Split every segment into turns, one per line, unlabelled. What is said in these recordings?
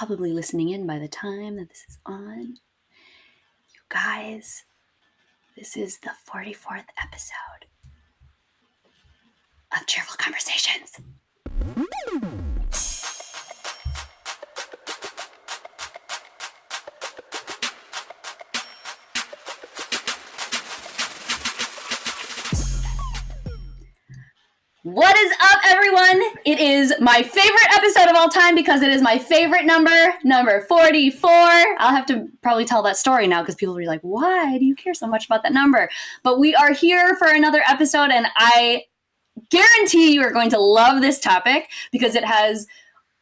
probably listening in by the time that this is on. You guys, this is the 44th episode of Cheerful Conversations. What is up, everyone? It is my favorite episode of all time because it is my favorite number 44. I'll have to probably tell that story now because people will be like, why do you care so much about that number? But we are here for another episode, and I guarantee you are going to love this topic because it has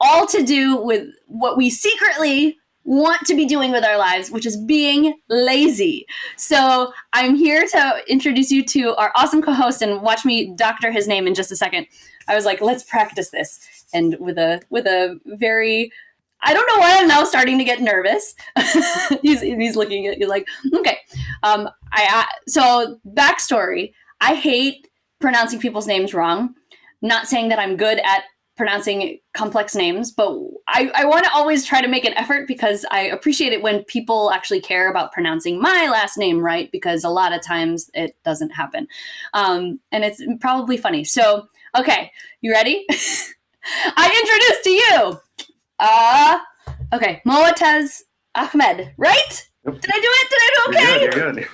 all to do with what we secretly want to be doing with our lives, which is being lazy. So I'm here to introduce you to our awesome co-host, and watch me doctor his name in just a second. I was like, let's practice this. And with a very, I don't know why I'm now starting to get nervous. he's looking at you like, okay. So backstory, I hate pronouncing people's names wrong. Not saying that I'm good at pronouncing complex names, but I want to always try to make an effort because I appreciate it when people actually care about pronouncing my last name right, because a lot of times it doesn't happen. And it's probably funny. So, okay, you ready? I introduced to you. Okay, Moataz Ahmed, right? Yep. Did I do it? Did I do okay?
You're good.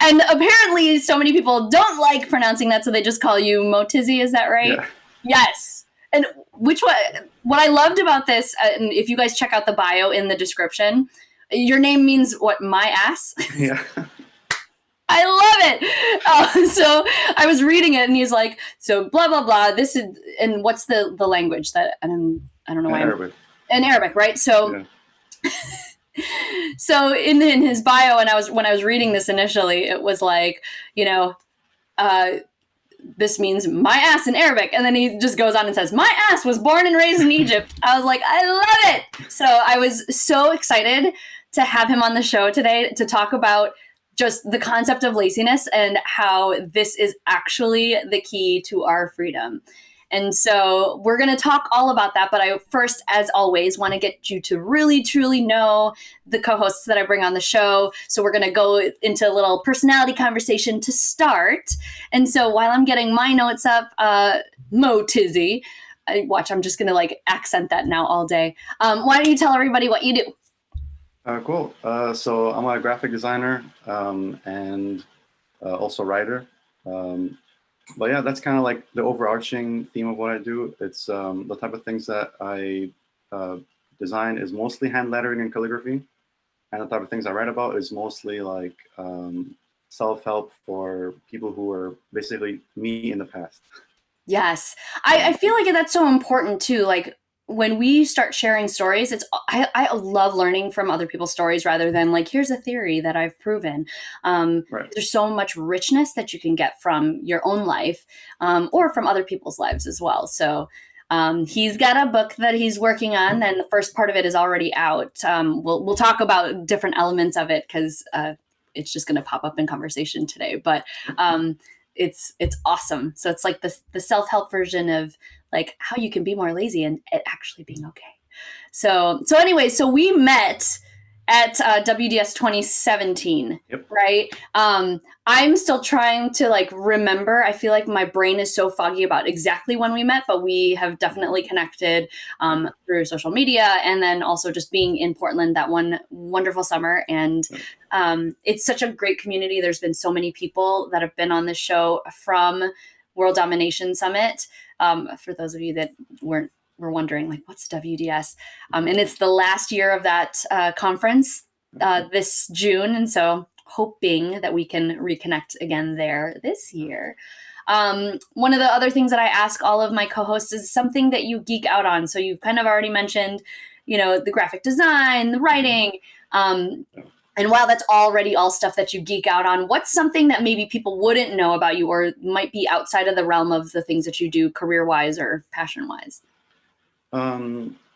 And apparently so many people don't like pronouncing that, so they just call you Motizzy, is that right?
Yeah.
Yes. And what I loved about this, and if you guys check out the bio in the description, your name means what, my ass?
Yeah.
I love it. So I was reading it, and he's like, so blah, blah, blah. This is, and what's the language that, I don't know why.
Arabic.
In Arabic, right? So. Yeah. So in his bio, and when I was reading this initially, it was like, this means my ass in Arabic. And then he just goes on and says, my ass was born and raised in Egypt. I was like, I love it. So I was so excited to have him on the show today to talk about just the concept of laziness and how this is actually the key to our freedom. And so we're going to talk all about that. But I first, as always, want to get you to really, truly know the co-hosts that I bring on the show. So we're going to go into a little personality conversation to start. And so while I'm getting my notes up, Motizzy, watch, I'm just going to accent that now all day. Why don't you tell everybody what you do?
Cool. So I'm a graphic designer and also writer. But yeah, that's kind of like the overarching theme of what I do. It's the type of things that I design is mostly hand lettering and calligraphy. And the type of things I write about is mostly like self-help for people who are basically me in the past.
Yes. I feel like that's so important too. Like when we start sharing stories, I love learning from other people's stories rather than like, here's a theory that I've proven.
Right.
There's so much richness that you can get from your own life or from other people's lives as well. So he's got a book that he's working on, and the first part of it is already out. We'll talk about different elements of it because it's just going to pop up in conversation today. But it's awesome. So it's like the self-help version of like how you can be more lazy and it actually being okay. So anyway, so we met at WDS 2017,
yep.
Right? I'm still trying to remember. I feel like my brain is so foggy about exactly when we met, but we have definitely connected through social media and then also just being in Portland that one wonderful summer. And it's such a great community. There's been so many people that have been on the show from World Domination Summit. For those of you that were wondering, like, what's WDS? And it's the last year of that conference this June. And so hoping that we can reconnect again there this year. One of the other things that I ask all of my co-hosts is something that you geek out on. So you've kind of already mentioned, the graphic design, the writing. And while that's already all stuff that you geek out on, what's something that maybe people wouldn't know about you or might be outside of the realm of the things that you do career-wise or passion-wise?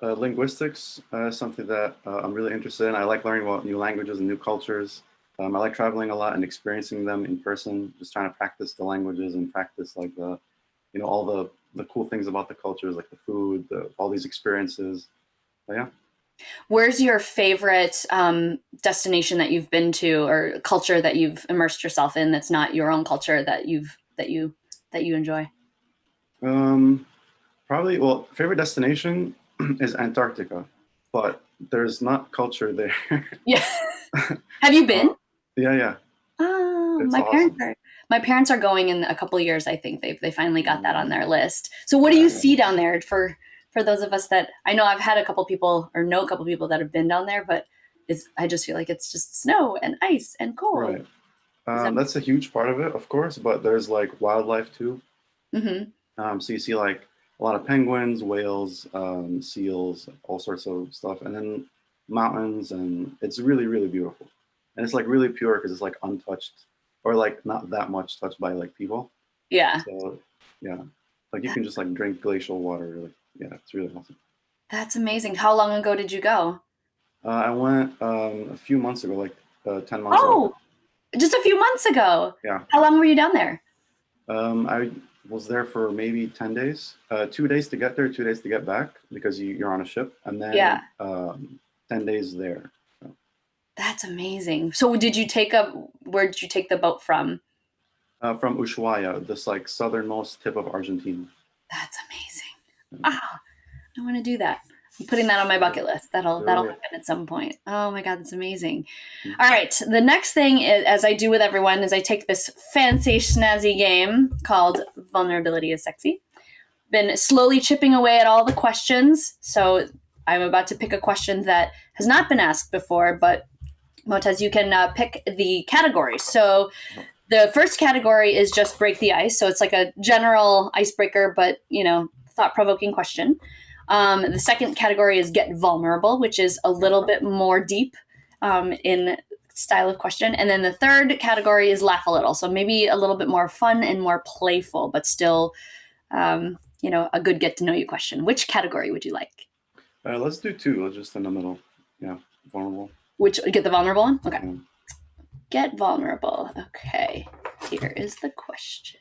Linguistics is something that I'm really interested in. I like learning about new languages and new cultures. I like traveling a lot and experiencing them in person, just trying to practice the languages and practice like the you know, all the cool things about the cultures, like the food, all these experiences. But yeah.
Where's your favorite destination that you've been to, or culture that you've immersed yourself in that's not your own culture that you enjoy?
Probably, well, favorite destination is Antarctica, but there's not culture there.
Yeah. Have you been?
Yeah.
Oh,
It's awesome.
my parents are going in a couple of years. I think they finally got that on their list. So what do you see down there for those of us that, I know I've had a couple people or know a couple people that have been down there, but I just feel like it's just snow and ice and cold.
Right. That's a huge part of it, of course, but there's like wildlife too. So you see like a lot of penguins, whales, seals, all sorts of stuff, and then mountains, and it's really, really beautiful. And it's like really pure because it's like untouched, or like not that much touched by like people.
Yeah.
So yeah, like you can just like drink glacial water. Like, yeah, it's really awesome.
That's amazing. How long ago did you go?
I went a few months ago, like 10 months ago.
Oh, just a few months ago.
Yeah.
How long were you down there?
I was there for maybe 10 days, 2 days to get there, 2 days to get back because you're on a ship, and then 10 days there. So.
That's amazing. So where did you take the boat from?
From Ushuaia, this like southernmost tip of Argentina.
That's amazing. Ah, I want to do that. I'm putting that on my bucket list. That'll happen at some point. Oh my God, that's amazing. All right. The next thing is, as I do with everyone, is I take this fancy snazzy game called Vulnerability is Sexy. Been slowly chipping away at all the questions. So I'm about to pick a question that has not been asked before, but Moataz, you can pick the category. So the first category is just break the ice. So it's like a general icebreaker, but, thought-provoking question. The second category is get vulnerable, which is a little bit more deep in style of question. And then the third category is laugh a little. So maybe a little bit more fun and more playful, but still, a good get to know you question. Which category would you like?
Let's do two. Let's just in the middle. Yeah, vulnerable.
Get the vulnerable one? Okay. Yeah. Get vulnerable. Okay. Here is the question.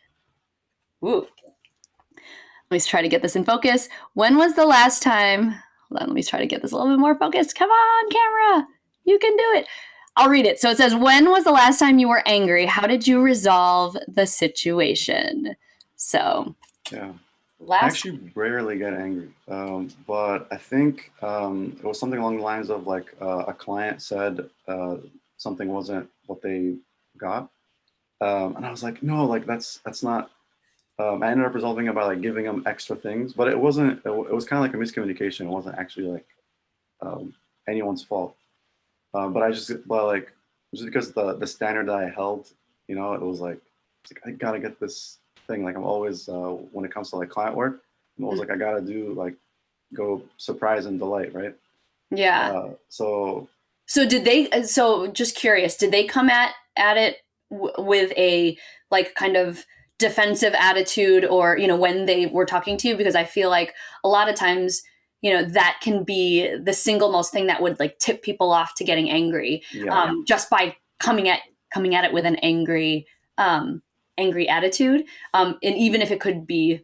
Ooh. Let me try to get this in focus. When was the last time? Hold on, let me try to get this a little bit more focused. Come on, camera. You can do it. I'll read it. So it says, when was the last time you were angry? How did you resolve the situation? So,
yeah. I actually rarely get angry, but I think it was something along the lines of like a client said something wasn't what they got, and I was like, no, like that's not. I ended up resolving it by like giving them extra things, but it wasn't. It was kind of like a miscommunication. It wasn't actually like anyone's fault, but just because the standard that I held, it was like I gotta get this thing. Like I'm always when it comes to like client work, I'm always like I gotta do like go surprise and delight, right?
Yeah.
So
did they? So just curious, did they come at it with a like kind of defensive attitude, or when they were talking to you? Because I feel like a lot of times that can be the single most thing that would like tip people off to getting angry, just by coming at it with an angry attitude, and even if it could be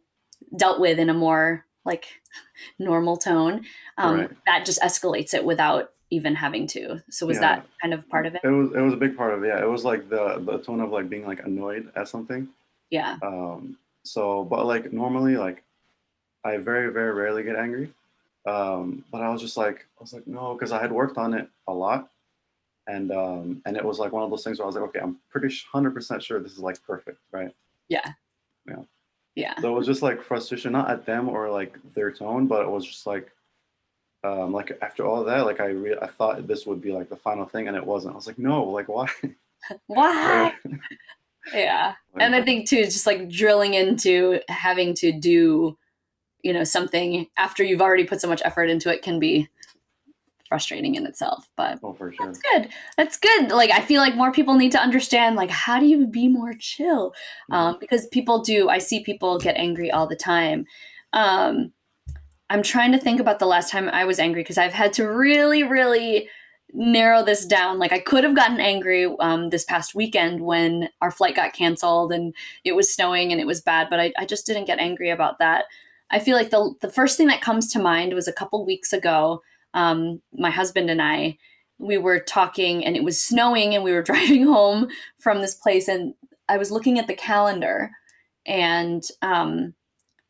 dealt with in a more like normal tone, right. That just escalates it without even having to. So was that kind of part of it?
It was a big part of it. Yeah, it was like the tone of like being like annoyed at something.
Yeah.
So, but like normally, like I very, very rarely get angry. But I was like no, because I had worked on it a lot, and it was like one of those things where I was like, okay, I'm pretty 100% sure this is like perfect, right?
Yeah.
Yeah.
Yeah.
So it was just like frustration, not at them or like their tone, but it was just like after all of that, like I thought this would be like the final thing, and it wasn't. I was like, no, like why?
Why? Yeah. And I think too, just like drilling into having to do, something after you've already put so much effort into it can be frustrating in itself, but
for sure.
That's good. Like, I feel like more people need to understand, like, how do you be more chill? Because I see people get angry all the time. I'm trying to think about the last time I was angry, because I've had to really, really narrow this down, like I could have gotten angry this past weekend when our flight got canceled and it was snowing and it was bad, but I just didn't get angry about that. I feel like the first thing that comes to mind was a couple weeks ago, my husband and I, we were talking and it was snowing and we were driving home from this place and I was looking at the calendar and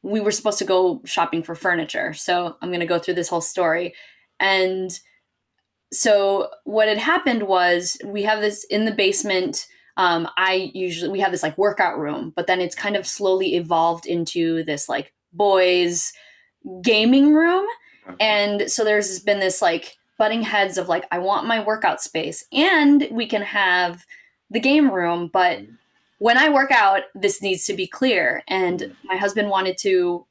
we were supposed to go shopping for furniture. So I'm going to go through this whole story. And so what had happened was we have this in the basement. We have this like workout room, but then it's kind of slowly evolved into this like boys gaming room. And so there's been this like butting heads of like, I want my workout space and we can have the game room, but when I work out, this needs to be clear. And my husband wanted to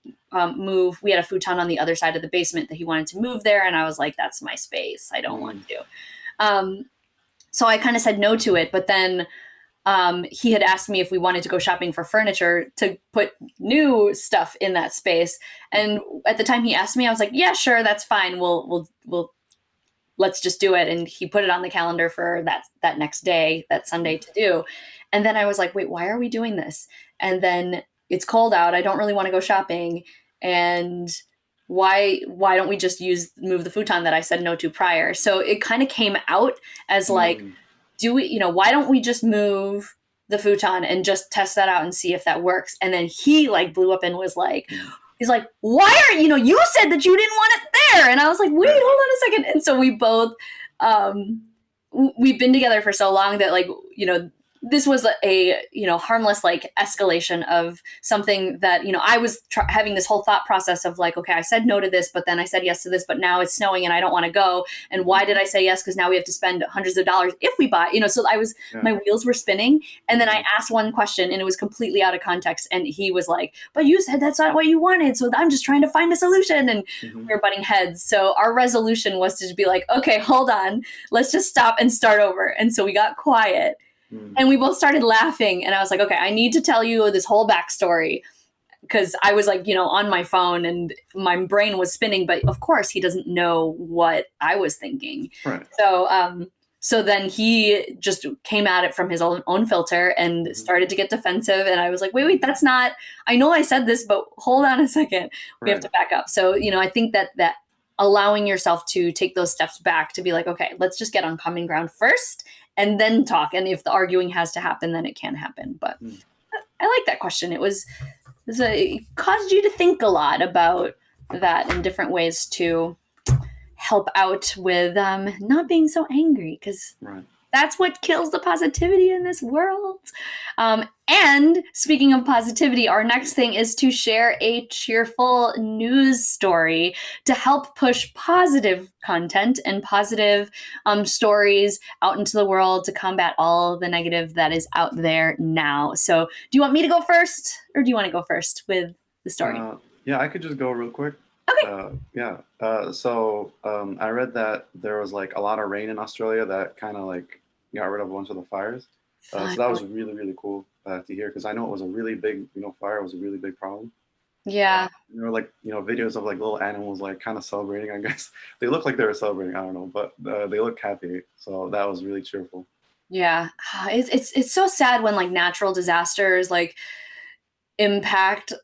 move. We had a futon on the other side of the basement that he wanted to move there. And I was like, that's my space. I don't want to. So I kind of said no to it. But then he had asked me if we wanted to go shopping for furniture to put new stuff in that space. And at the time he asked me, I was like, yeah, sure, that's fine. We'll let's just do it. And he put it on the calendar for that next day, that Sunday to do. And then I was like, wait, why are we doing this? And then it's cold out. I don't really want to go shopping. And why don't we just move the futon that I said no to prior? So it kind of came out as like, why don't we just move the futon and just test that out and see if that works? And then he like blew up and was like, he's like, why are you said that you didn't want it there. And I was like, wait, hold on a second. And so we both, we've been together for so long that like, this was a harmless like escalation of something that I was having this whole thought process of like, okay, I said no to this, but then I said yes to this, but now it's snowing and I don't want to go. And why did I say yes? Because now we have to spend hundreds of dollars if we buy. So my wheels were spinning. And then I asked one question and it was completely out of context. And he was like, but you said that's not what you wanted. So I'm just trying to find a solution. And we were butting heads. So our resolution was to be like, okay, hold on, let's just stop and start over. And so we got quiet. And we both started laughing. And I was like, okay, I need to tell you this whole backstory. Because I was like, on my phone and my brain was spinning. But of course, he doesn't know what I was thinking.
Right.
So then he just came at it from his own filter and started to get defensive. And I was like, wait, that's not, I know I said this, but hold on a second. We have to back up. So, I think that allowing yourself to take those steps back to be like, okay, let's just get on common ground first and then talk. And if the arguing has to happen, then it can happen. But I like that question. It caused you to think a lot about that in different ways to help out with not being so angry, because that's what kills the positivity in this world. And speaking of positivity, our next thing is to share a cheerful news story to help push positive content and positive stories out into the world to combat all the negative that is out there now. So do you want me to go first, or do you want to go first with the story?
Yeah, I could just go real quick.
Okay.
So I read that there was like a lot of rain in Australia that kind of like got rid of a bunch of the fires. So that was really, really cool to hear, because I know it was a really big, fire was a really big problem.
Yeah.
There were like, videos of like little animals like kind of celebrating, I guess. They looked like they were celebrating, I don't know, but they looked happy. So that was really cheerful.
Yeah. It's so sad when like natural disasters like impact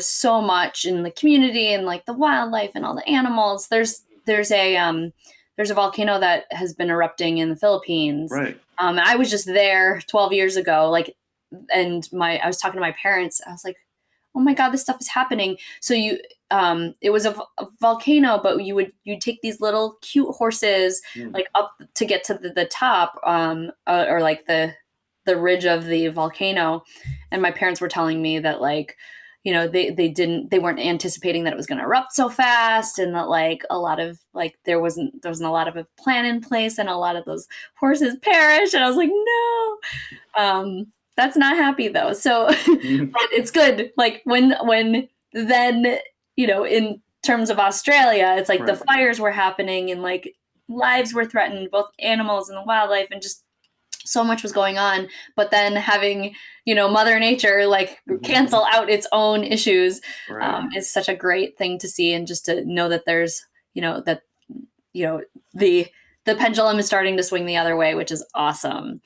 so much in the community and like the wildlife and all the animals. There's a volcano that has been erupting in the Philippines.
Right.
I was just there 12 years ago, and I was talking to my parents. I was like, oh my God, this stuff is happening. So it was a volcano, but you'd take these little cute horses like up to get to the top, or like the ridge of the volcano. And my parents were telling me that like, they weren't anticipating that it was going to erupt so fast, and that like a lot of like there wasn't a lot of a plan in place, and a lot of those horses perished. And I was like, no, that's not happy though. So but it's good. Like when then, in terms of Australia, it's like the fires were happening and like lives were threatened, both animals and the wildlife, and just so much was going on. But then having, Mother Nature like cancel out its own issues is such a great thing to see. And just to know that there's, the the pendulum is starting to swing the other way, which is awesome.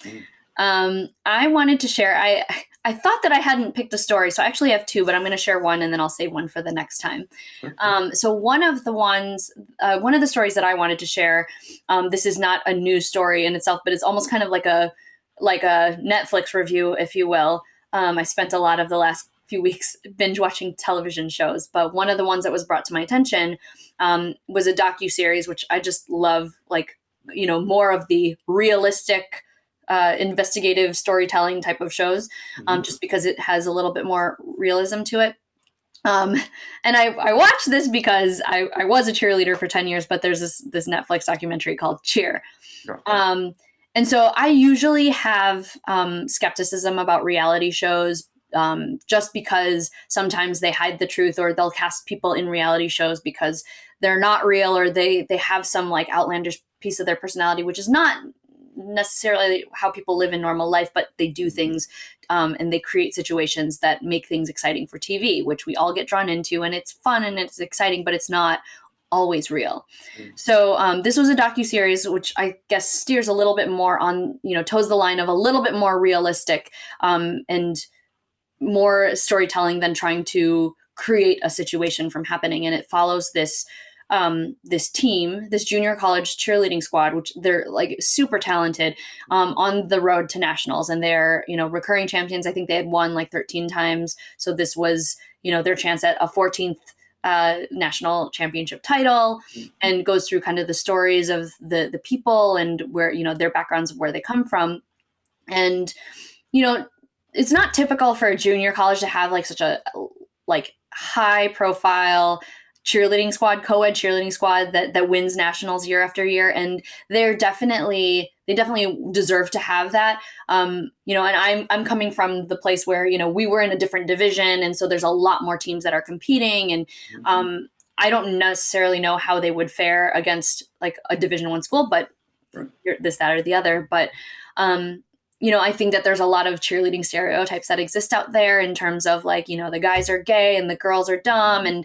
I wanted to share, I thought that I hadn't picked a story, so I actually have two, but I'm going to share one and then I'll save one for the next time. So one of the stories that I wanted to share, this is not a news story in itself, but it's almost kind of like a Netflix review, if you will. I spent a lot of the last few weeks binge watching television shows, but one of the ones that was brought to my attention was a docuseries, which I just love, like, more of the realistic investigative storytelling type of shows, just because it has a little bit more realism to it. And I watched this because I was a cheerleader for 10 years, but there's this Netflix documentary called Cheer. And so I usually have skepticism about reality shows, just because sometimes they hide the truth, or they'll cast people in reality shows because they're not real, or they have some like outlandish piece of their personality, which is not necessarily how people live in normal life, but they do things and they create situations that make things exciting for TV, which we all get drawn into, and it's fun and it's exciting, but it's not always real. So this was a docuseries, which I guess steers a little bit more on, toes the line of a little bit more realistic and more storytelling than trying to create a situation from happening. And it follows this team, this junior college cheerleading squad, which they're like super talented, on the road to nationals, and they're, recurring champions. I think they had won like 13 times. So this was, their chance at a 14th national championship title, and goes through kind of the stories of the people and where, their backgrounds of where they come from. And, it's not typical for a junior college to have like such a like high profile cheerleading squad, co-ed cheerleading squad that wins nationals year after year. And they definitely deserve to have that. And I'm coming from the place where, we were in a different division. And so there's a lot more teams that are competing. And I don't necessarily know how they would fare against like a Division I school, but this, that, or the other. But, I think that there's a lot of cheerleading stereotypes that exist out there in terms of like, the guys are gay and the girls are dumb. And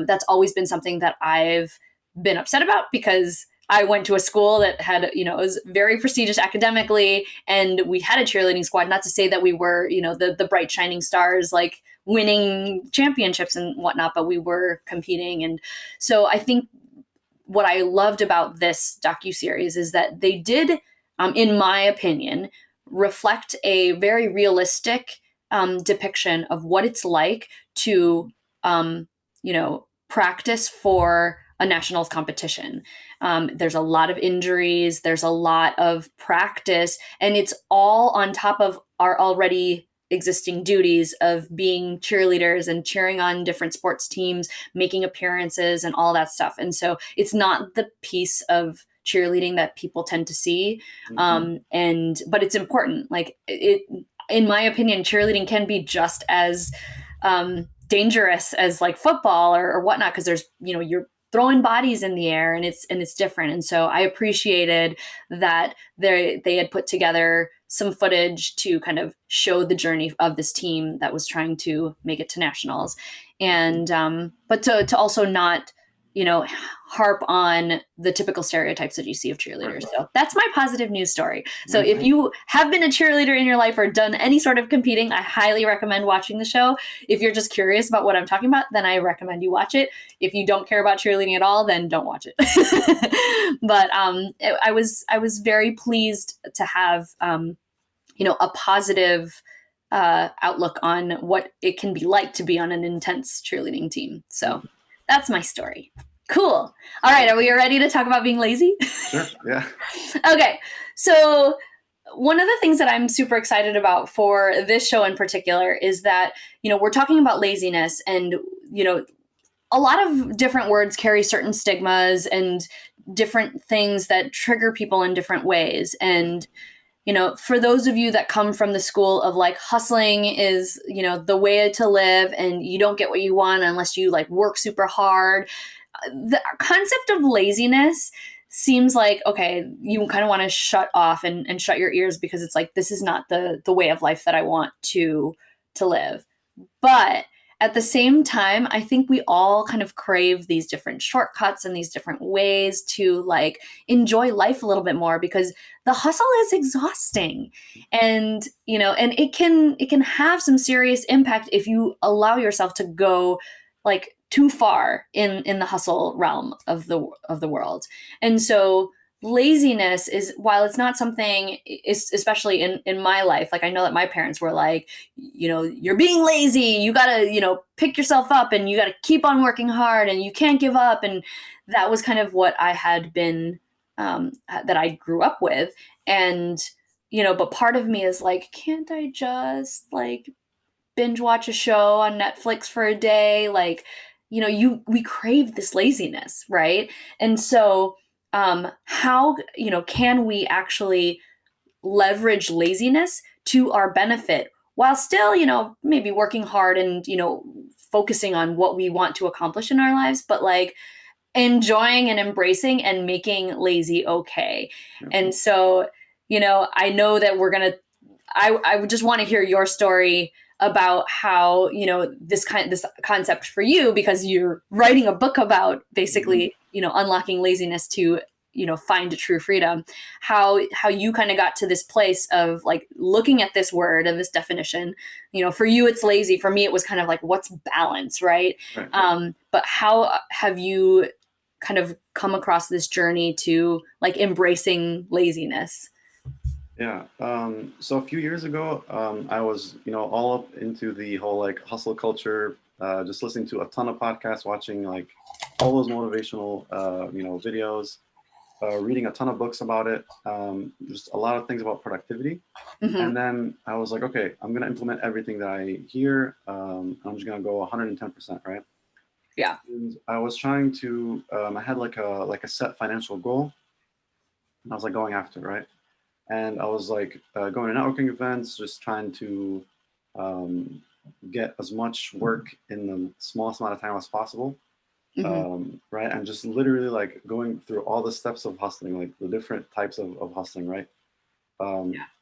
that's always been something that I've been upset about, because I went to a school that had, it was very prestigious academically, and we had a cheerleading squad. Not to say that we were, the bright shining stars, like winning championships and whatnot, but we were competing. And so I think what I loved about this docuseries is that they did, in my opinion, reflect a very realistic depiction of what it's like to, practice for a nationals competition. There's a lot of injuries, there's a lot of practice, and it's all on top of our already existing duties of being cheerleaders and cheering on different sports teams, making appearances and all that stuff. And so it's not the piece of cheerleading that people tend to see. But it's important. Like in my opinion, cheerleading can be just as dangerous as like football or whatnot, because there's, you're throwing bodies in the air and it's different. And so I appreciated that they had put together some footage to kind of show the journey of this team that was trying to make it to nationals. And but to also not, harp on the typical stereotypes that you see of cheerleaders. So that's my positive news story. So if you have been a cheerleader in your life or done any sort of competing, I highly recommend watching the show. If you're just curious about what I'm talking about, then I recommend you watch it. If you don't care about cheerleading at all, then don't watch it. But I was very pleased to have, a positive outlook on what it can be like to be on an intense cheerleading team. So that's my story. Cool. All right. Are we ready to talk about being lazy?
Sure. Yeah.
Okay. So one of the things that I'm super excited about for this show in particular is that, we're talking about laziness, and, a lot of different words carry certain stigmas and different things that trigger people in different ways. And, for those of you that come from the school of like hustling is, the way to live, and you don't get what you want unless you like work super hard. The concept of laziness seems like, okay, you kind of want to shut off and shut your ears, because it's like, this is not the way of life that I want to live. But at the same time, I think we all kind of crave these different shortcuts and these different ways to like enjoy life a little bit more, because the hustle is exhausting. And, you know, and it can have some serious impact if you allow yourself to go like too far in the hustle realm of the world. And so laziness is, while it's not something, especially in my life, like I know that my parents were like, you know, you're being lazy, you gotta, you know, pick yourself up and you gotta keep on working hard and you can't give up. And that was kind of what I had been, that I grew up with. And, you know, but part of me is like, can't I just like binge watch a show on Netflix for a day? Like, you know, we crave this laziness, right? And so how, you know, can we actually leverage laziness to our benefit while still, you know, maybe working hard and, you know, focusing on what we want to accomplish in our lives, but like enjoying and embracing and making lazy okay.
Yeah.
And so, you know, I know that I would just want to hear your story about how, you know, this concept for you, because you're writing a book about basically, you know, unlocking laziness to, you know, find a true freedom, how you kind of got to this place of like looking at this word and this definition. You know, for you it's lazy, for me it was kind of like, what's balance, right?
Right.
But how have you kind of come across this journey to like embracing laziness?
Yeah. So a few years ago, I was, you know, all up into the whole like hustle culture, just listening to a ton of podcasts, watching like all those motivational, you know, videos, reading a ton of books about it, just a lot of things about productivity.
Mm-hmm.
And then I was like, okay, I'm going to implement everything that I hear. I'm just going to go 110%, right?
Yeah.
And I was trying to, I had like a set financial goal, and I was like going after, it, right? And I was like going to networking events, just trying to um, get as much work in the smallest amount of time as possible,
Mm-hmm.
right? And just literally like going through all the steps of hustling, like the different types of hustling, right?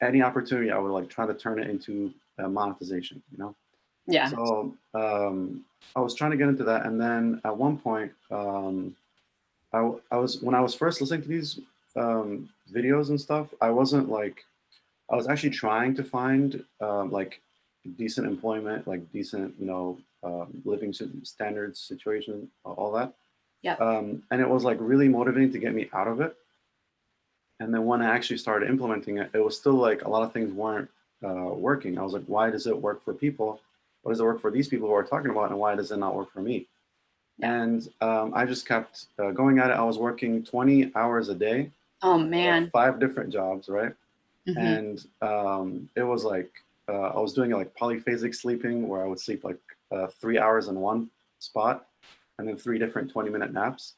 Any opportunity, I would like try to turn it into monetization, you know?
Yeah.
So I was trying to get into that. And then at one point, I was, when I was first listening to these videos and stuff, I wasn't like, I was actually trying to find like decent employment, like decent, you know, living standards, situation, all that.
Yeah.
And it was like really motivating to get me out of it. And then when I actually started implementing it, it was still like a lot of things weren't working. I was like, why does it work for people? Why does it work for these people who are talking about it, and why does it not work for me?
Yeah.
And I just kept going at it. I was working 20 hours a day,
Oh man.
5 different jobs, right?
Mm-hmm.
And it was like I was doing like polyphasic sleeping, where I would sleep like 3 hours in one spot, and then 3 different 20-minute naps,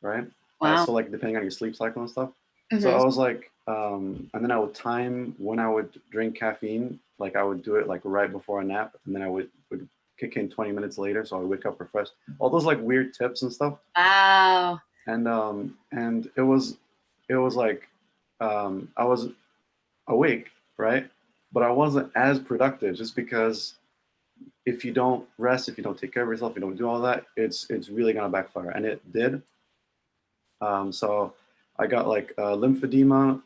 right?
Wow.
So like depending on your sleep cycle and stuff. So
Mm-hmm.
I was like, and then I would time when I would drink caffeine. Like I would do it like right before a nap, and then I would kick in 20 minutes later, so I would wake up refreshed. All those like weird tips and stuff.
Wow.
And it was like I was awake, right? But I wasn't as productive, just because if you don't rest, if you don't take care of yourself, you don't do all that, it's really gonna backfire, and it did. So I got like lymphedema,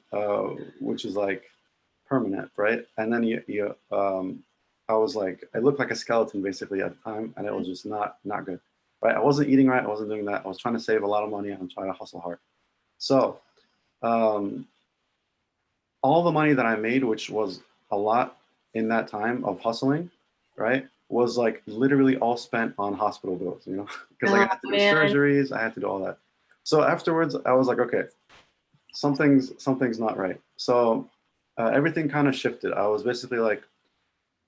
which is like permanent, right? And then I was like, I looked like a skeleton basically at the time, and it was just not good, right? I wasn't eating right, I wasn't doing that. I was trying to save a lot of money, I'm trying to hustle hard. So um, all the money that I made, which was a lot in that time of hustling, right, was like literally all spent on hospital bills, you know, because like
Oh
I had to do
man.
surgeries, I had to do all that. So afterwards, I was like, okay, something's not right. So everything kind of shifted. I was basically like,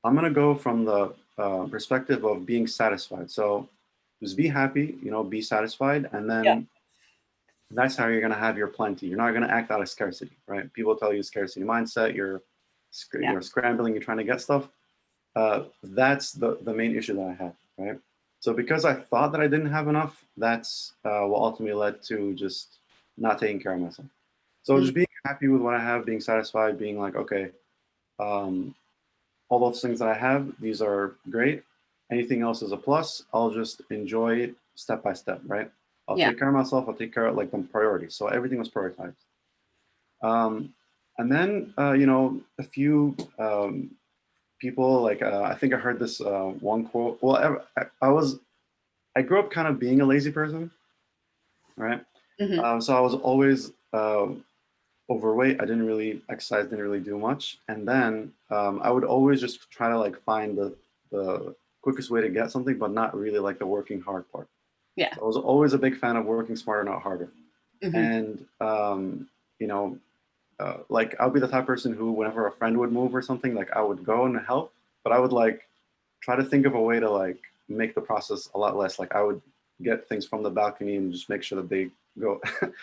I'm gonna go from the perspective of being satisfied. So just be happy, you know, be satisfied, and
Yeah.
then that's how you're going to have your plenty. You're not going to act out of scarcity, right? People tell you scarcity mindset,
Yeah.
you're scrambling, you're trying to get stuff. That's the main issue that I had, right? So because I thought that I didn't have enough, that's what ultimately led to just not taking care of myself. So
Mm.
just being happy with what I have, being satisfied, being like, okay, um, all those things that I have, these are great. anything else is a plus. I'll just enjoy it step by step, right? I'll
Yeah.
take care of myself. I'll take care of like the priorities. So everything was prioritized. And then, a few people, like, I think I heard this one quote. Well, I grew up kind of being a lazy person, right?
Mm-hmm.
So I was always overweight. I didn't really exercise, didn't really do much. And then I would always just try to like find the quickest way to get something, but not really like the working hard part.
Yeah.
So I was always a big fan of working smarter, not harder.
Mm-hmm.
And, you know, like I'll be the type of person who, whenever a friend would move or something, like I would go and help, but I would like try to think of a way to like make the process a lot less. Like I would get things from the balcony and just make sure that they go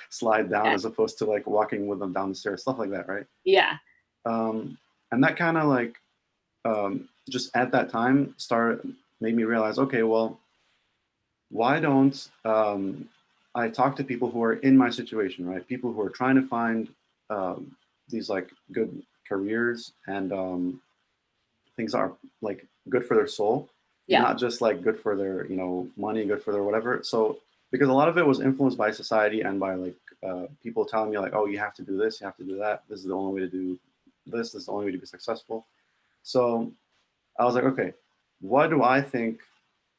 slide down
Yeah.
as opposed to like walking with them down the stairs, stuff like that, right?
Yeah.
And that kind of like just at that time made me realize, okay, well, why don't I talk to people who are in my situation, right? People who are trying to find these like good careers and things that are like good for their soul,
Yeah.
not just like good for their, money, good for their whatever. So because a lot of it was influenced by society and by like people telling me like, oh, you have to do this, you have to do that. This is the only way to do this. This is the only way to be successful. So I was like, okay, what do I think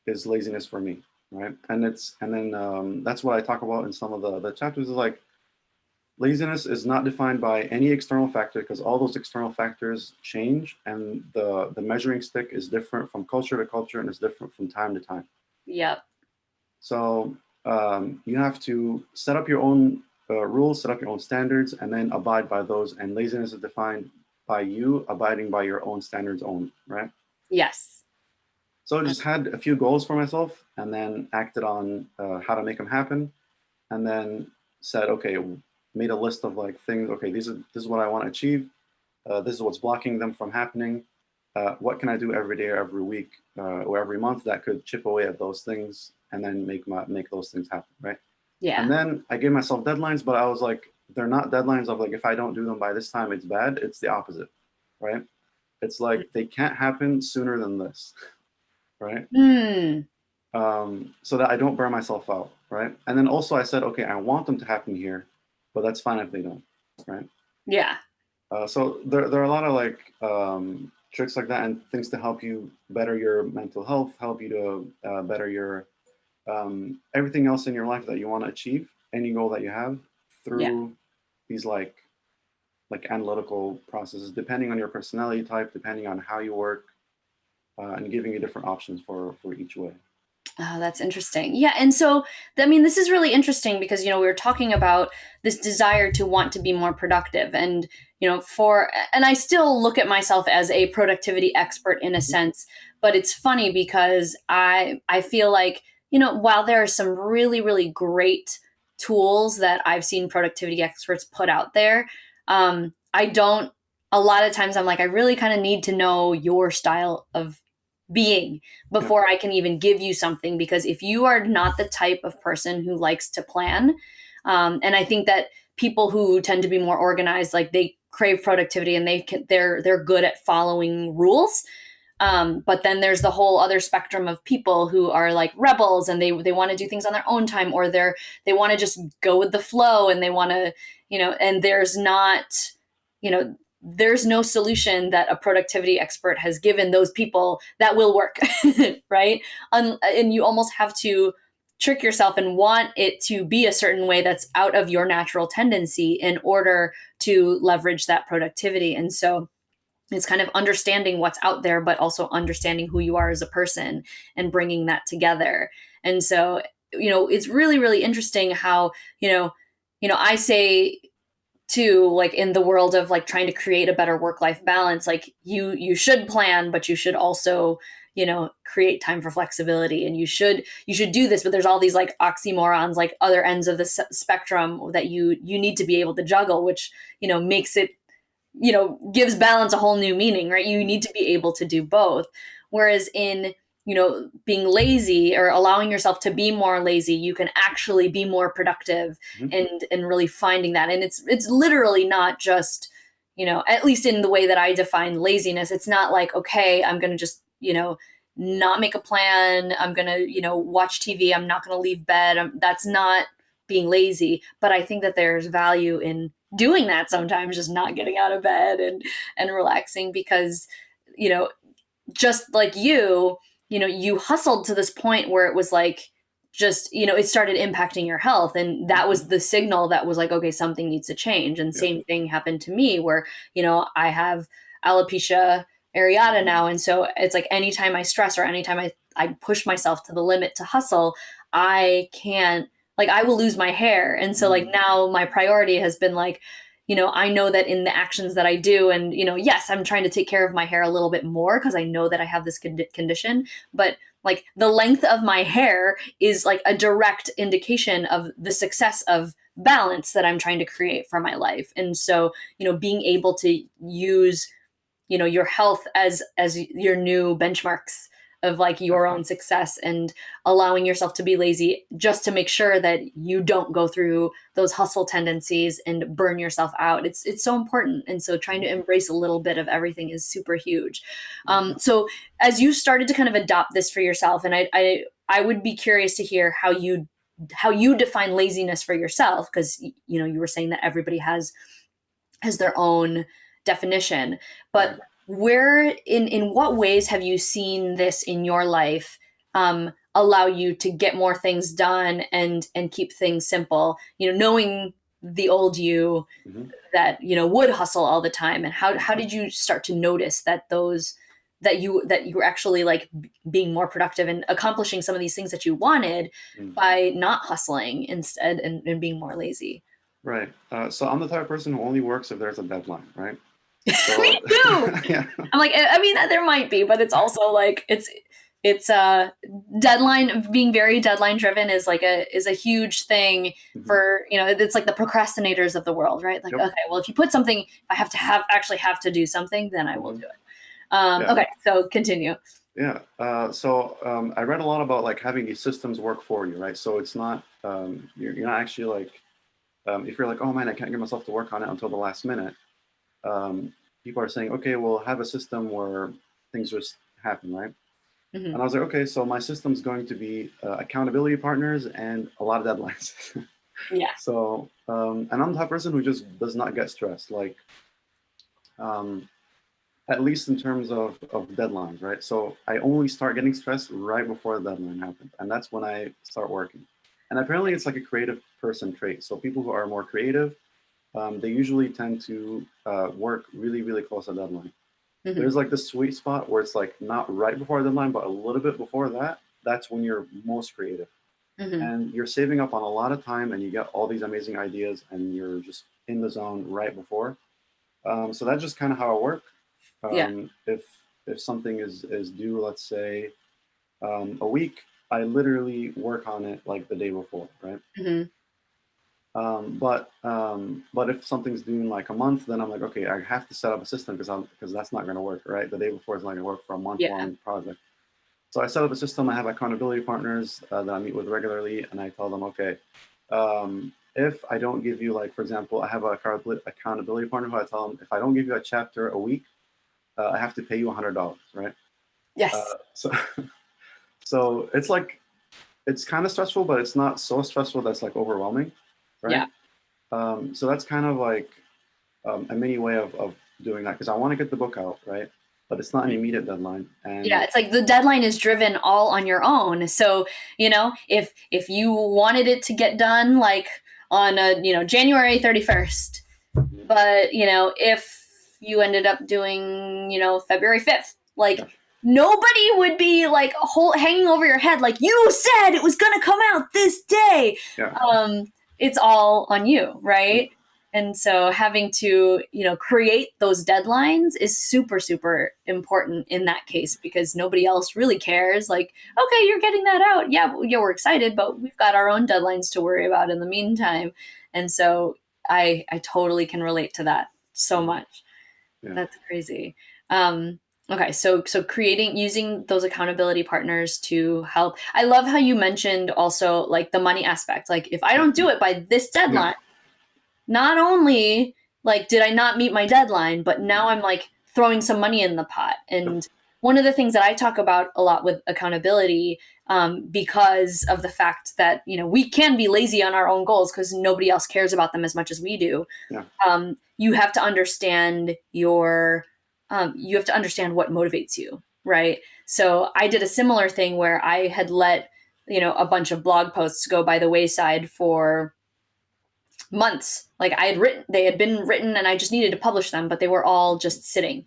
is laziness for me, right? And then that's what I talk about in some of the chapters. Is like laziness is not defined by any external factor because all those external factors change, and the measuring stick is different from culture to culture and is different from time to time.
Yep.
So you have to set up your own rules, set up your own standards, and then abide by those. And laziness is defined by you abiding by your own standards only, right?
Yes.
So I just had a few goals for myself and then acted on how to make them happen. And then said, okay, made a list of like things. Okay, this is what I want to achieve. This is what's blocking them from happening. What can I do every day or every week or every month that could chip away at those things and then make those things happen, right? And
Yeah.
then I gave myself deadlines, but I was like, they're not deadlines of like, if I don't do them by this time, it's bad. It's the opposite, right? It's like they can't happen sooner than this, right?
Hmm.
So that I don't burn myself out, right? And then also I said, okay, I want them to happen here, but that's fine if they don't, right?
Yeah.
So there are a lot of like tricks like that and things to help you better your mental health, help you to better your everything else in your life that you want to achieve, any goal that you have
Yeah.
through these like analytical processes, depending on your personality type, depending on how you work, and giving you different options for each way.
Oh, that's interesting. Yeah. And so, I mean, this is really interesting because, we were talking about this desire to want to be more productive. And, and I still look at myself as a productivity expert in a
Mhm.
sense, but it's funny because I feel like, while there are some really, really great tools that I've seen productivity experts put out there, I don't, a lot of times I'm like, I really kind of need to know your style of being
Yeah.
before I can even give you something. Because if you are not the type of person who likes to plan, and I think that people who tend to be more organized, like they crave productivity and they're good at following rules. But then there's the whole other spectrum of people who are like rebels and they want to do things on their own time, or they want to just go with the flow and they want to, and there's not, you know, there's no solution that a productivity expert has given those people that will work, right? And you almost have to trick yourself and want it to be a certain way that's out of your natural tendency in order to leverage that productivity. And so it's kind of understanding what's out there, but also understanding who you are as a person and bringing that together. And so, it's really, really interesting how, I say too, like in the world of like trying to create a better work-life balance, like you should plan, but you should also, create time for flexibility, and you should do this, but there's all these like oxymorons, like other ends of the spectrum that you need to be able to juggle, which, makes it, gives balance a whole new meaning, right? You need to be able to do both. Whereas in, being lazy or allowing yourself to be more lazy, you can actually be more productive,
Mhm.
and really finding that. And it's literally not just, at least in the way that I define laziness, it's not like, okay, I'm going to just, not make a plan. I'm going to, watch TV. I'm not going to leave bed. That's not being lazy. But I think that there's value in doing that sometimes, just not getting out of bed and relaxing because, just like you hustled to this point where it was like, just, it started impacting your health. And that was the signal that was like, okay, something needs to change. And same thing happened to me where, I have alopecia areata now. And so it's like, anytime I stress or anytime I push myself to the limit to hustle, I can't, like, I will lose my hair. And so like now my priority has been like, I know that in the actions that I do, and, yes, I'm trying to take care of my hair a little bit more because I know that I have this condition, but like the length of my hair is like a direct indication of the success of balance that I'm trying to create for my life. And so, being able to use, your health as your new benchmarks of like your own success and allowing yourself to be lazy just to make sure that you don't go through those hustle tendencies and burn yourself out. It's so important. And so trying to embrace a little bit of everything is super huge. So as you started to kind of adopt this for yourself, and I would be curious to hear how you define laziness for yourself, because you were saying that everybody has their own definition, but where in what ways have you seen this in your life allow you to get more things done and keep things simple, knowing the old you that would hustle all the time, and how did you start to notice that you were actually like being more productive and accomplishing some of these things that you wanted by not hustling instead and being more lazy?
Right. So I'm the type of person who only works if there's a deadline, right? So,
Me too.
yeah.
I'm like, I mean, there might be, but it's also like it's deadline, being very deadline driven is a huge thing for, it's like the procrastinators of the world, right? Like, okay, well, if you put something, I actually have to do something, then I will do it. Okay, so continue.
Yeah. So I read a lot about like having these systems work for you, right? So it's not you're not actually like if you're like, oh man, I can't get myself to work on it until the last minute. People are saying, okay, we'll have a system where things just happen, right? And I was like, okay, so my system's going to be accountability partners and a lot of deadlines.
Yeah.
So, and I'm the type of person who just does not get stressed, like, at least in terms of deadlines, right? So I only start getting stressed right before the deadline happens. And that's when I start working. And apparently it's like a creative person trait. So people who are more creative, they usually tend to work really, really close to deadline. There's like this sweet spot where it's like not right before the deadline, but a little bit before that. That's when you're most creative. And you're saving up on a lot of time and you get all these amazing ideas and you're just in the zone right before. So that's just kind of how I work. If something is due, let's say a week, I literally work on it like the day before, right? But if something's due in like a month, then I'm like, okay, I have to set up a system because that's not going to work, right? The day before is not going to work for a month-long project. So I set up a system. I have accountability partners that I meet with regularly, and I tell them, okay, if I don't give you, like, for example, I have an accountability partner who I tell them, if I don't give you a chapter a week, I have to pay you $100, right?
Yes.
So it's like, it's kind of stressful, but it's not so stressful that's like overwhelming, right? Yeah. So that's kind of like a mini way of doing that, because I want to get the book out, right? But it's not an immediate deadline. And
yeah, it's like the deadline is driven all on your own. So, if you wanted it to get done like on January 31st, but if you ended up doing February 5th, like nobody would be like hanging over your head like, you said it was gonna come out this day. It's all on you, right? And so having to, create those deadlines is super, super important in that case, because nobody else really cares. Like, okay, you're getting that out. Yeah, we're excited, but we've got our own deadlines to worry about in the meantime. And so I totally can relate to that so much. That's crazy. Okay, so using those accountability partners to help. I love how you mentioned also like the money aspect. Like, if I don't do it by this deadline, not only like did I not meet my deadline, but now I'm like throwing some money in the pot. And one of the things that I talk about a lot with accountability, because of the fact that, we can be lazy on our own goals because nobody else cares about them as much as we do.
Yeah.
You have to understand you have to understand what motivates you, right? So I did a similar thing where I had let, a bunch of blog posts go by the wayside for months. Like they had been written and I just needed to publish them, but they were all just sitting.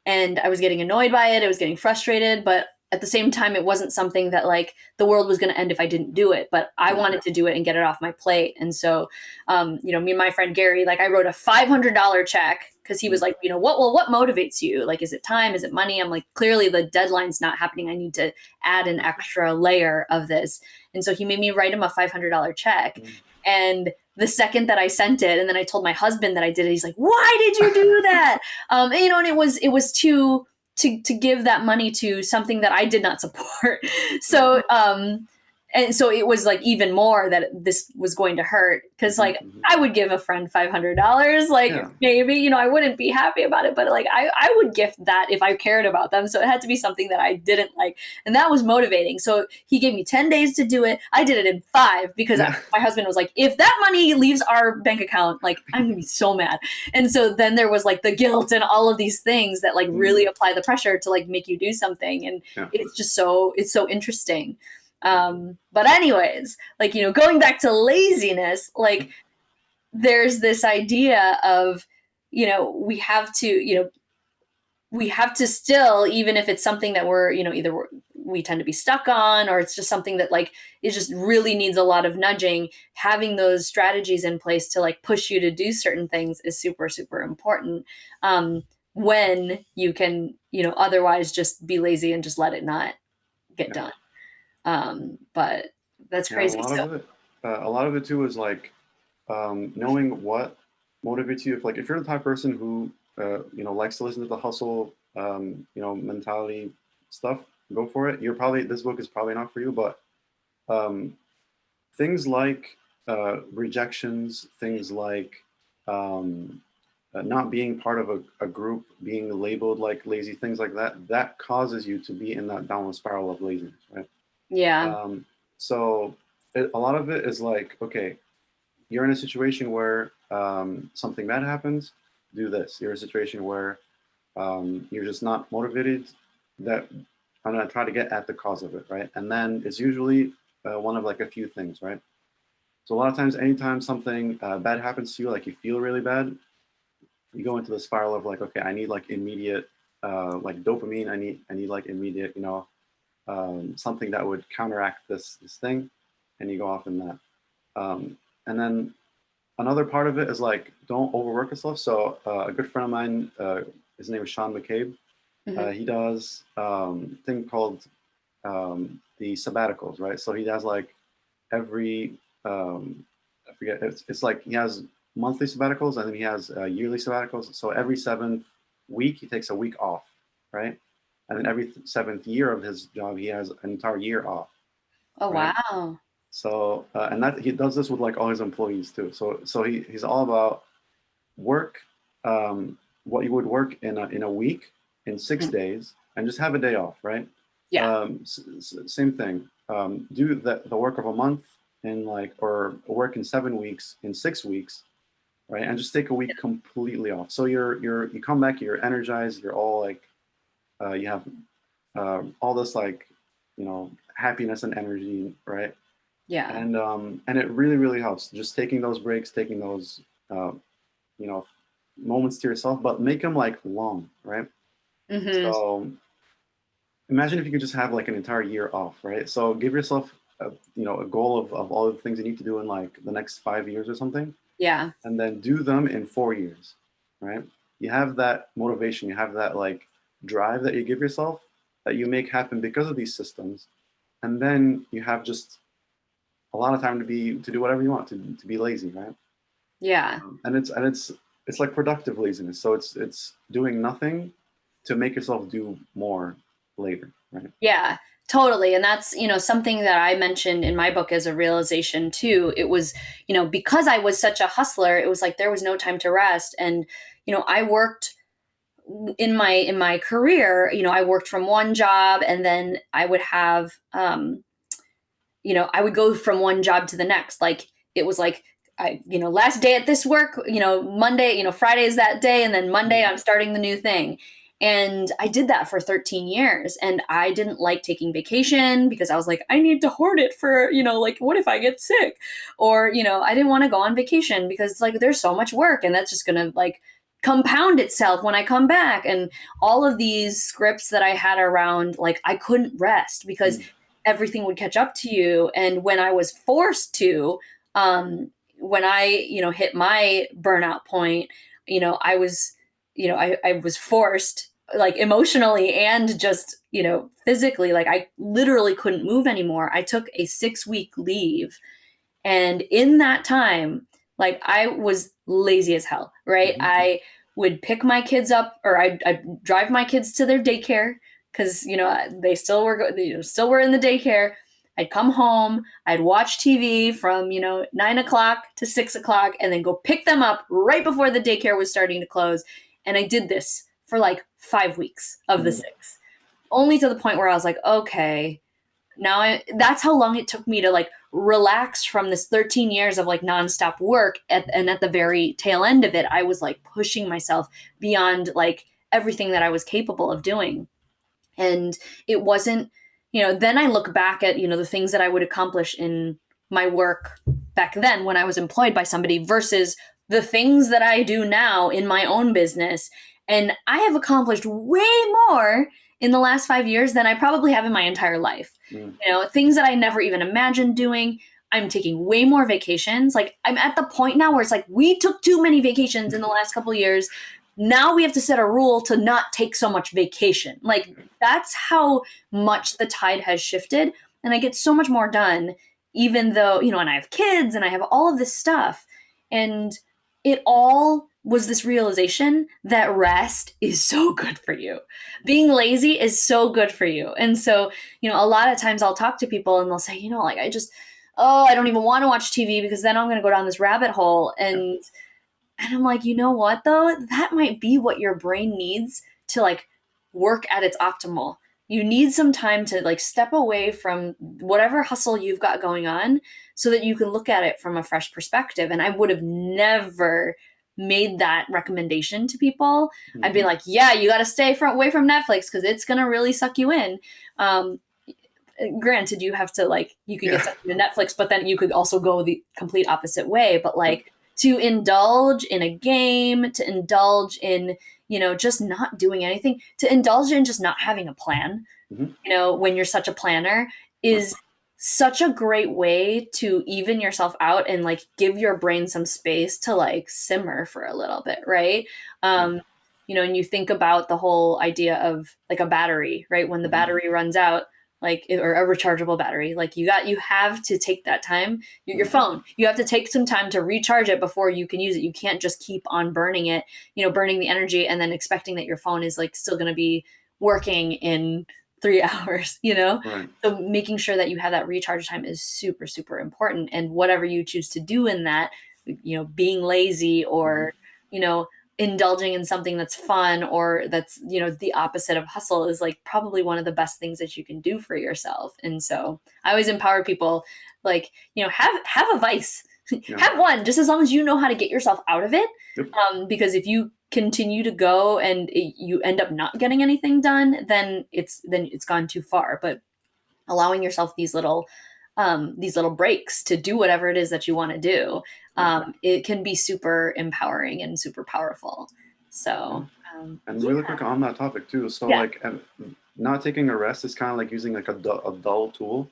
And I was getting annoyed by it. I was getting frustrated, but at the same time, it wasn't something that like the world was going to end if I didn't do it, but I wanted to do it and get it off my plate. And so, me and my friend Gary, like I wrote a $500 check because he was like, what motivates you? Like, is it time? Is it money? I'm like, clearly the deadline's not happening. I need to add an extra layer of this. And so he made me write him a $500 check. And the second that I sent it, and then I told my husband that I did it, he's like, "Why did you do that?" And it was to give that money to something that I did not support. So, and so it was like even more that this was going to hurt because like I would give a friend $500, like maybe, I wouldn't be happy about it, but like I would gift that if I cared about them. So it had to be something that I didn't like. And that was motivating. So he gave me 10 days to do it. I did it in 5 because my husband was like, if that money leaves our bank account, like I'm gonna be so mad. And so then there was like the guilt and all of these things that like really apply the pressure to like make you do something. And it's just it's so interesting. But anyways, like, going back to laziness, like there's this idea of, we have to still, even if it's something that we're, we tend to be stuck on, or it's just something that like, it just really needs a lot of nudging, having those strategies in place to like push you to do certain things is super, super important. When you can, otherwise just be lazy and just let it not get done. But that's crazy.
A lot of it too is like knowing what motivates you. If you're the type of person who likes to listen to the hustle mentality stuff, go for it. This book is probably not for you, but things like rejections, things like not being part of a group, being labeled like lazy, things like that causes you to be in that downward spiral of laziness, right?
Yeah.
So a lot of it is like, okay, you're in a situation where something bad happens, do this. You're in a situation where you're just not motivated, that I'm going to try to get at the cause of it, right? And then it's usually one of like a few things, right? So a lot of times, anytime something bad happens to you, like you feel really bad, you go into the spiral of like, okay, I need like immediate, like dopamine. I need like immediate, something that would counteract this thing, and you go off in that. And then another part of it is like, don't overwork yourself. So a good friend of mine, his name is Sean McCabe. He does thing called the sabbaticals, right? So he does like every, I forget, it's like he has monthly sabbaticals and then he has yearly sabbaticals. So every 7th week, he takes a week off, right? And then every 7th year of his job, he has an entire year off.
Oh, right? Wow.
So, and that he does this with like all his employees too. So he's all about work, what you would work in a week in 6 days, and just have a day off, right?
Yeah.
Same thing. Do the work of a month in like, or work in 7 weeks in 6 weeks, right? And just take a week completely off. So you come back, you're energized, you're all like, you have all this like, happiness and energy, right?
Yeah.
And it really, really helps. Just taking those breaks, taking those, moments to yourself, but make them like long, right? So imagine if you could just have like an entire year off, right? So give yourself, a goal of all the things you need to do in like the next 5 years or something.
Yeah.
And then do them in 4 years, right? You have that motivation, you have that like drive that you give yourself that you make happen because of these systems. And then you have just a lot of time to do whatever you want, to be lazy, right?
Yeah.
And it's like productive laziness. So it's doing nothing to make yourself do more later, right?
Yeah, totally. And that's, something that I mentioned in my book as a realization too. It was, because I was such a hustler, it was like there was no time to rest. And, I worked in my career, you know, I worked from one job, and then I would have, you know, I would go from one job to the next. Like it was like, you know, last day at this work, you know, Monday, you know, Friday is that day. And then Monday I'm starting the new thing. And I did that for 13 years. And I didn't like taking vacation because I was like, I need to hoard it for, you know, like, what if I get sick? Or, you know, I didn't want to go on vacation because like there's so much work and that's just going to like compound itself when I come back. And all of these scripts that I had around, like, I couldn't rest because everything would catch up to you. And when I was forced to, when I, you know, hit my burnout point, you know, I was, you know, I was forced, like emotionally and just, you know, physically, like I literally couldn't move anymore. I took a 6-week leave. And in that time, like I was lazy as hell, right? I would pick my kids up, or I'd drive my kids to their daycare because, you know, they still were, you know, still were in the daycare. I'd come home, I'd watch TV from, you know, 9 o'clock to 6 o'clock, and then go pick them up right before the daycare was starting to close. And I did this for like 5 weeks of the 6, only to the point where I was like, okay, now that's how long it took me to like relax from this 13 years of like nonstop work. And at the very tail end of it, I was like pushing myself beyond like everything that I was capable of doing. And it wasn't, you know, then I look back at, you know, the things that I would accomplish in my work back then when I was employed by somebody versus the things that I do now in my own business. And I have accomplished way more in the last 5 years than I probably have in my entire life. You know, things that I never even imagined doing. I'm taking way more vacations. Like I'm at the point now where it's like we took too many vacations in the last couple of years. Now we have to set a rule to not take so much vacation. Like that's how much the tide has shifted. And I get so much more done, even though, you know, and I have kids and I have all of this stuff. And it all was this realization that rest is so good for you. Being lazy is so good for you. And so, you know, a lot of times I'll talk to people and they'll say, you know, like I don't even want to watch TV because then I'm going to go down this rabbit hole. And I'm like, you know what though? That might be what your brain needs to like work at its optimal. You need some time to like step away from whatever hustle you've got going on so that you can look at it from a fresh perspective. And I would have never made that recommendation to people. I'd be like, yeah, you got to stay away from Netflix because it's going to really suck you in. Um, Granted, you have to like, you could get sucked into Netflix, but then you could also go the complete opposite way. But like, to indulge in a game, to indulge in, you know, just not doing anything, to indulge in just not having a plan, you know, when you're such a planner is such a great way to even yourself out and like give your brain some space to like simmer for a little bit, right? You know, and you think about the whole idea of like a battery, right? When the battery runs out, like, or a rechargeable battery, like you have to take that time. Your phone, you have to take some time to recharge it before you can use it. You can't just keep on burning it, you know, burning the energy and then expecting that your phone is like still going to be working in 3 hours, you know?
Right.
So making sure that you have that recharge time is super, super important. And whatever you choose to do in that, you know, being lazy or, you know, indulging in something that's fun or that's, you know, the opposite of hustle is like probably one of the best things that you can do for yourself. And so I always empower people, like, you know, have a vice. Have one, just as long as you know how to get yourself out of it. Because if you continue to go and you end up not getting anything done, then it's gone too far. But allowing yourself these little breaks to do whatever it is that you want to do, it can be super empowering and super powerful. So,
and really quick on that topic too. So like, not taking a rest is kind of like using like a dull tool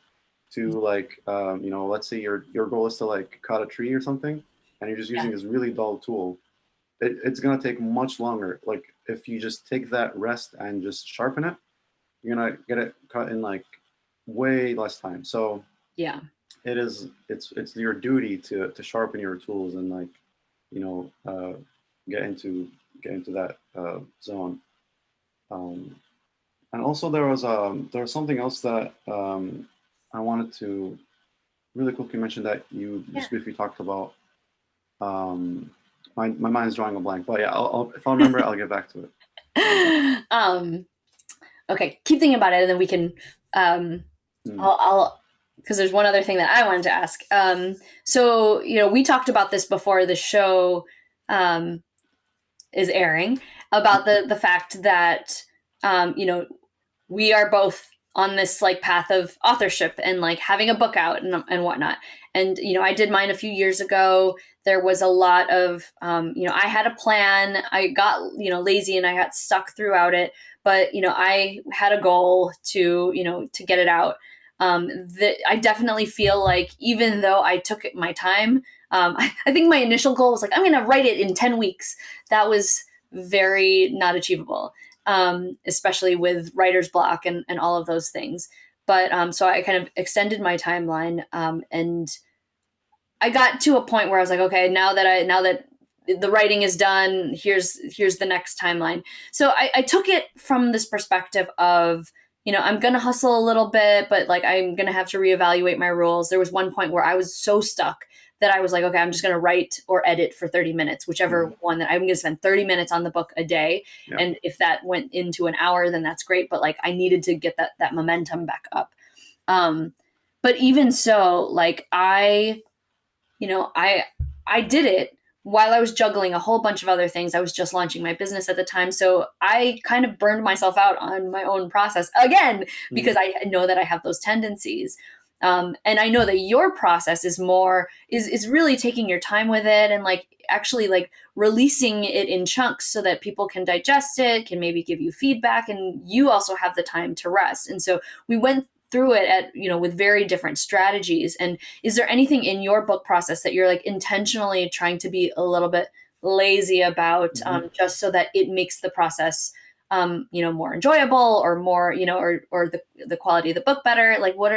to like, you know, let's say your goal is to like cut a tree or something, and you're just using this really dull tool. It's gonna take much longer. Like if you just take that rest and just sharpen it, you're gonna get it cut in like way less time. So it's your duty to sharpen your tools and like, you know, get into that zone. And also there was something else that I wanted to really quickly mention that you just briefly talked about. My mind's drawing a blank, but yeah, if I'll remember it, I'll get back to it.
Okay, keep thinking about it, and then we can. I'll because there's one other thing that I wanted to ask. So we talked about this before the show is airing about the fact that we are both on this like path of authorship and like having a book out and whatnot. And I did mine a few years ago. There was a lot of I had a plan. I got lazy and I got stuck throughout it. But I had a goal to get it out. I definitely feel like even though I took my time, I think my initial goal was like I'm going to write it in 10 weeks. That was very not achievable, especially with writer's block and all of those things. But so I kind of extended my timeline, and I got to a point where I was like, okay, now that the writing is done, here's the next timeline. So I took it from this perspective of, I'm going to hustle a little bit, but like I'm going to have to reevaluate my rules. There was one point where I was so stuck that I was like, okay, I'm just going to write or edit for 30 minutes, whichever one that I'm going to spend 30 minutes on the book a day. Yeah. And if that went into an hour, then that's great. But like I needed to get that momentum back up. But even so, like I did it while I was juggling a whole bunch of other things. I was just launching my business at the time. So I kind of burned myself out on my own process again, because I know that I have those tendencies. And I know that your process is really taking your time with it and like actually like releasing it in chunks so that people can digest it, can maybe give you feedback, and you also have the time to rest. And so we went through it with very different strategies. And is there anything in your book process that you're like intentionally trying to be a little bit lazy about, just so that it makes the process more enjoyable or more or the quality of the book better? Like what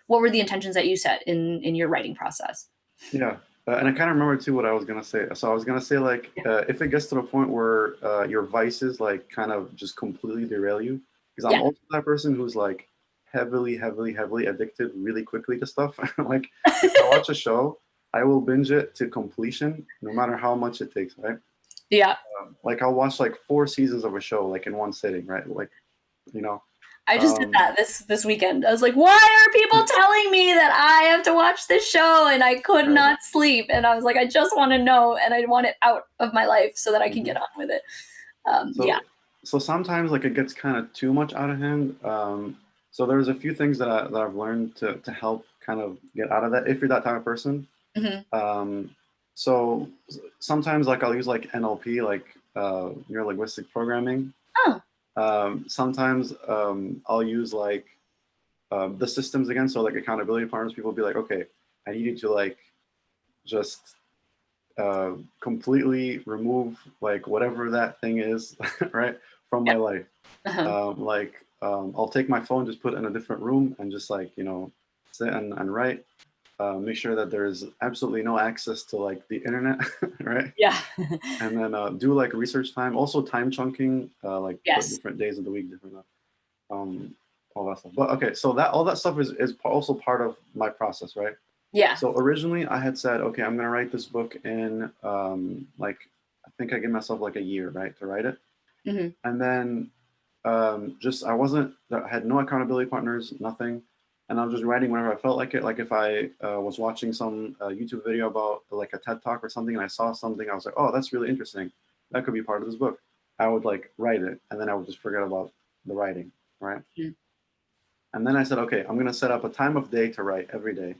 were the intentions that you set in your writing process?
Yeah. And I kind of remember too what I was gonna say. So I was gonna say like, if it gets to the point where your vices like kind of just completely derail you, because I'm also that person who's like heavily addicted really quickly to stuff. Like if I watch a show, I will binge it to completion, no matter how much it takes, right?
Yeah.
Like I'll watch like 4 seasons of a show like in one sitting, right? Like,
I just did that this weekend. I was like, why are people telling me that I have to watch this show? And I could not sleep. And I was like, I just want to know, and I want it out of my life so that I can get on with it.
So sometimes like it gets kind of too much out of hand. So there's a few things that I've learned to help kind of get out of that if you're that type of person. So sometimes like I'll use like NLP, like neuro linguistic programming. Sometimes I'll use like the systems again. So like accountability partners, people will be like, okay, I need you to like just completely remove like whatever that thing is, right, from my life. I'll take my phone, just put it in a different room, and just like sit and write. Make sure that there's absolutely no access to like the internet, right?
Yeah.
And then do like research time, also time chunking, like put different days of the week, different all that stuff. But okay, so that all that stuff is also part of my process, right?
Yeah.
So originally I had said, okay, I'm gonna write this book in like I think I gave myself like a year, right, to write it. And then I had no accountability partners, nothing. And I was just writing whenever I felt like it. Like if I was watching some YouTube video about like a TED Talk or something, and I saw something, I was like, oh, that's really interesting. That could be part of this book. I would like write it, and then I would just forget about the writing, right? And then I said, okay, I'm gonna set up a time of day to write every day.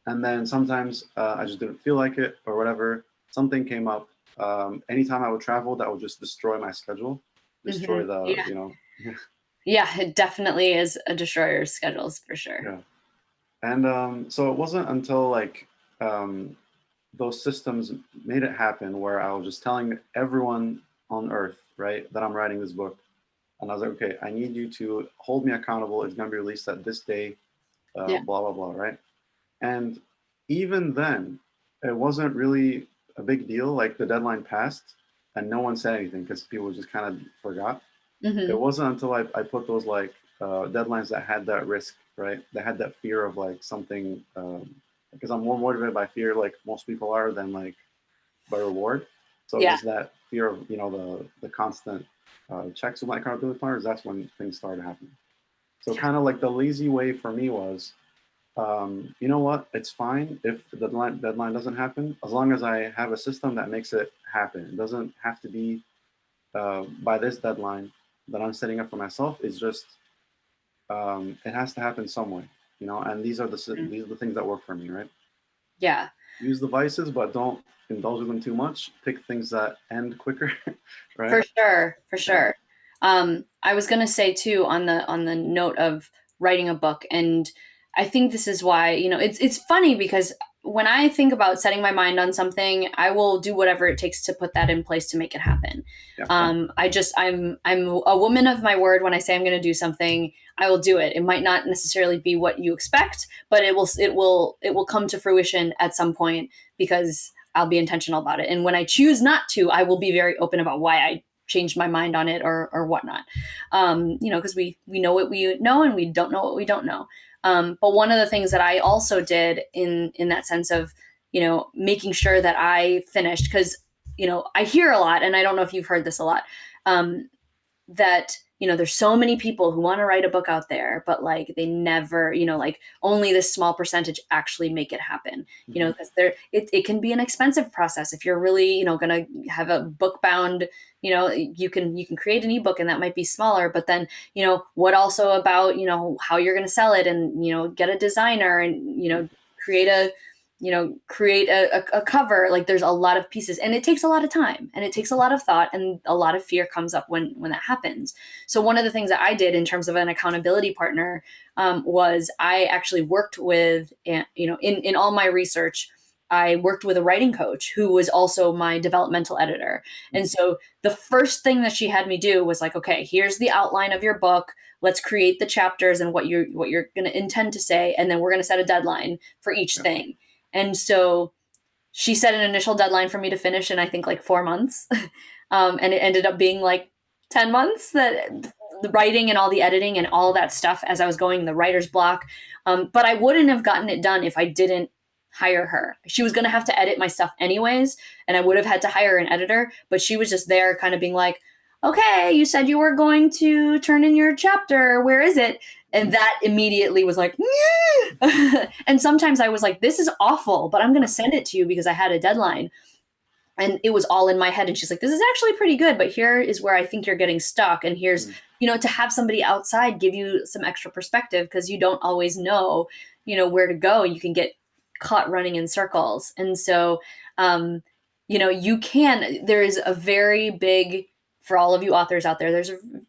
And then sometimes I just didn't feel like it or whatever. Something came up. Anytime I would travel, that would just destroy my schedule, destroy the,
Yeah, it definitely is a destroyer of schedules for sure.
Yeah. And so it wasn't until like those systems made it happen where I was just telling everyone on earth, right, that I'm writing this book. And I was like, okay, I need you to hold me accountable. It's going to be released at this day, blah, blah, blah, right? And even then, it wasn't really a big deal. Like the deadline passed and no one said anything because people just kind of forgot. It wasn't until I put those like deadlines that had that risk, right? That had that fear of like something, because I'm more motivated by fear, like most people are, than like by reward. So
Yeah.
just that fear of, the constant checks with my accountability partners, that's when things started happening. So kind of like the lazy way for me was, you know what, it's fine if the deadline doesn't happen, as long as I have a system that makes it happen. It doesn't have to be by this deadline that I'm setting up for myself. It's just, it has to happen some way, and these are the things that work for me, right?
Yeah.
Use the vices, but don't indulge in them too much. Pick things that end quicker, right?
For sure, for
Yeah.
sure. I was gonna say too, on the note of writing a book, and I think this is why, it's funny because when I think about setting my mind on something, I will do whatever it takes to put that in place to make it happen.
Yeah.
I'm a woman of my word. When I say I'm going to do something, I will do it. It might not necessarily be what you expect, but it will come to fruition at some point because I'll be intentional about it. And when I choose not to, I will be very open about why I changed my mind on it or whatnot. Because we know what we know and we don't know what we don't know. But one of the things that I also did in that sense of, making sure that I finished, because, I hear a lot, and I don't know if you've heard this a lot, that, there's so many people who want to write a book out there, but like they never, like only this small percentage actually make it happen, because it can be an expensive process. If you're really, going to have a book bound, you can create an ebook and that might be smaller, but then, what also about, how you're going to sell it and, get a designer and, create a, create a cover. Like there's a lot of pieces and it takes a lot of time and it takes a lot of thought, and a lot of fear comes up when that happens. So one of the things that I did in terms of an accountability partner was I actually worked with, in all my research, I worked with a writing coach who was also my developmental editor. And so the first thing that she had me do was like, okay, here's the outline of your book. Let's create the chapters and what you're going to intend to say, and then we're going to set a deadline for each thing. And so she set an initial deadline for me to finish in, I think, like 4 months. And it ended up being like 10 months, that the writing and all the editing and all that stuff as I was going, the writer's block. But I wouldn't have gotten it done if I didn't hire her. She was going to have to edit my stuff anyways, and I would have had to hire an editor, but she was just there kind of being like, okay, you said you were going to turn in your chapter. Where is it? And that immediately was like, and sometimes I was like, this is awful, but I'm going to send it to you because I had a deadline. And it was all in my head. And she's like, this is actually pretty good, but here is where I think you're getting stuck. And here's, to have somebody outside give you some extra perspective, because you don't always know, where to go. You can get caught running in circles. And so, there is a very big, for all of you authors out there,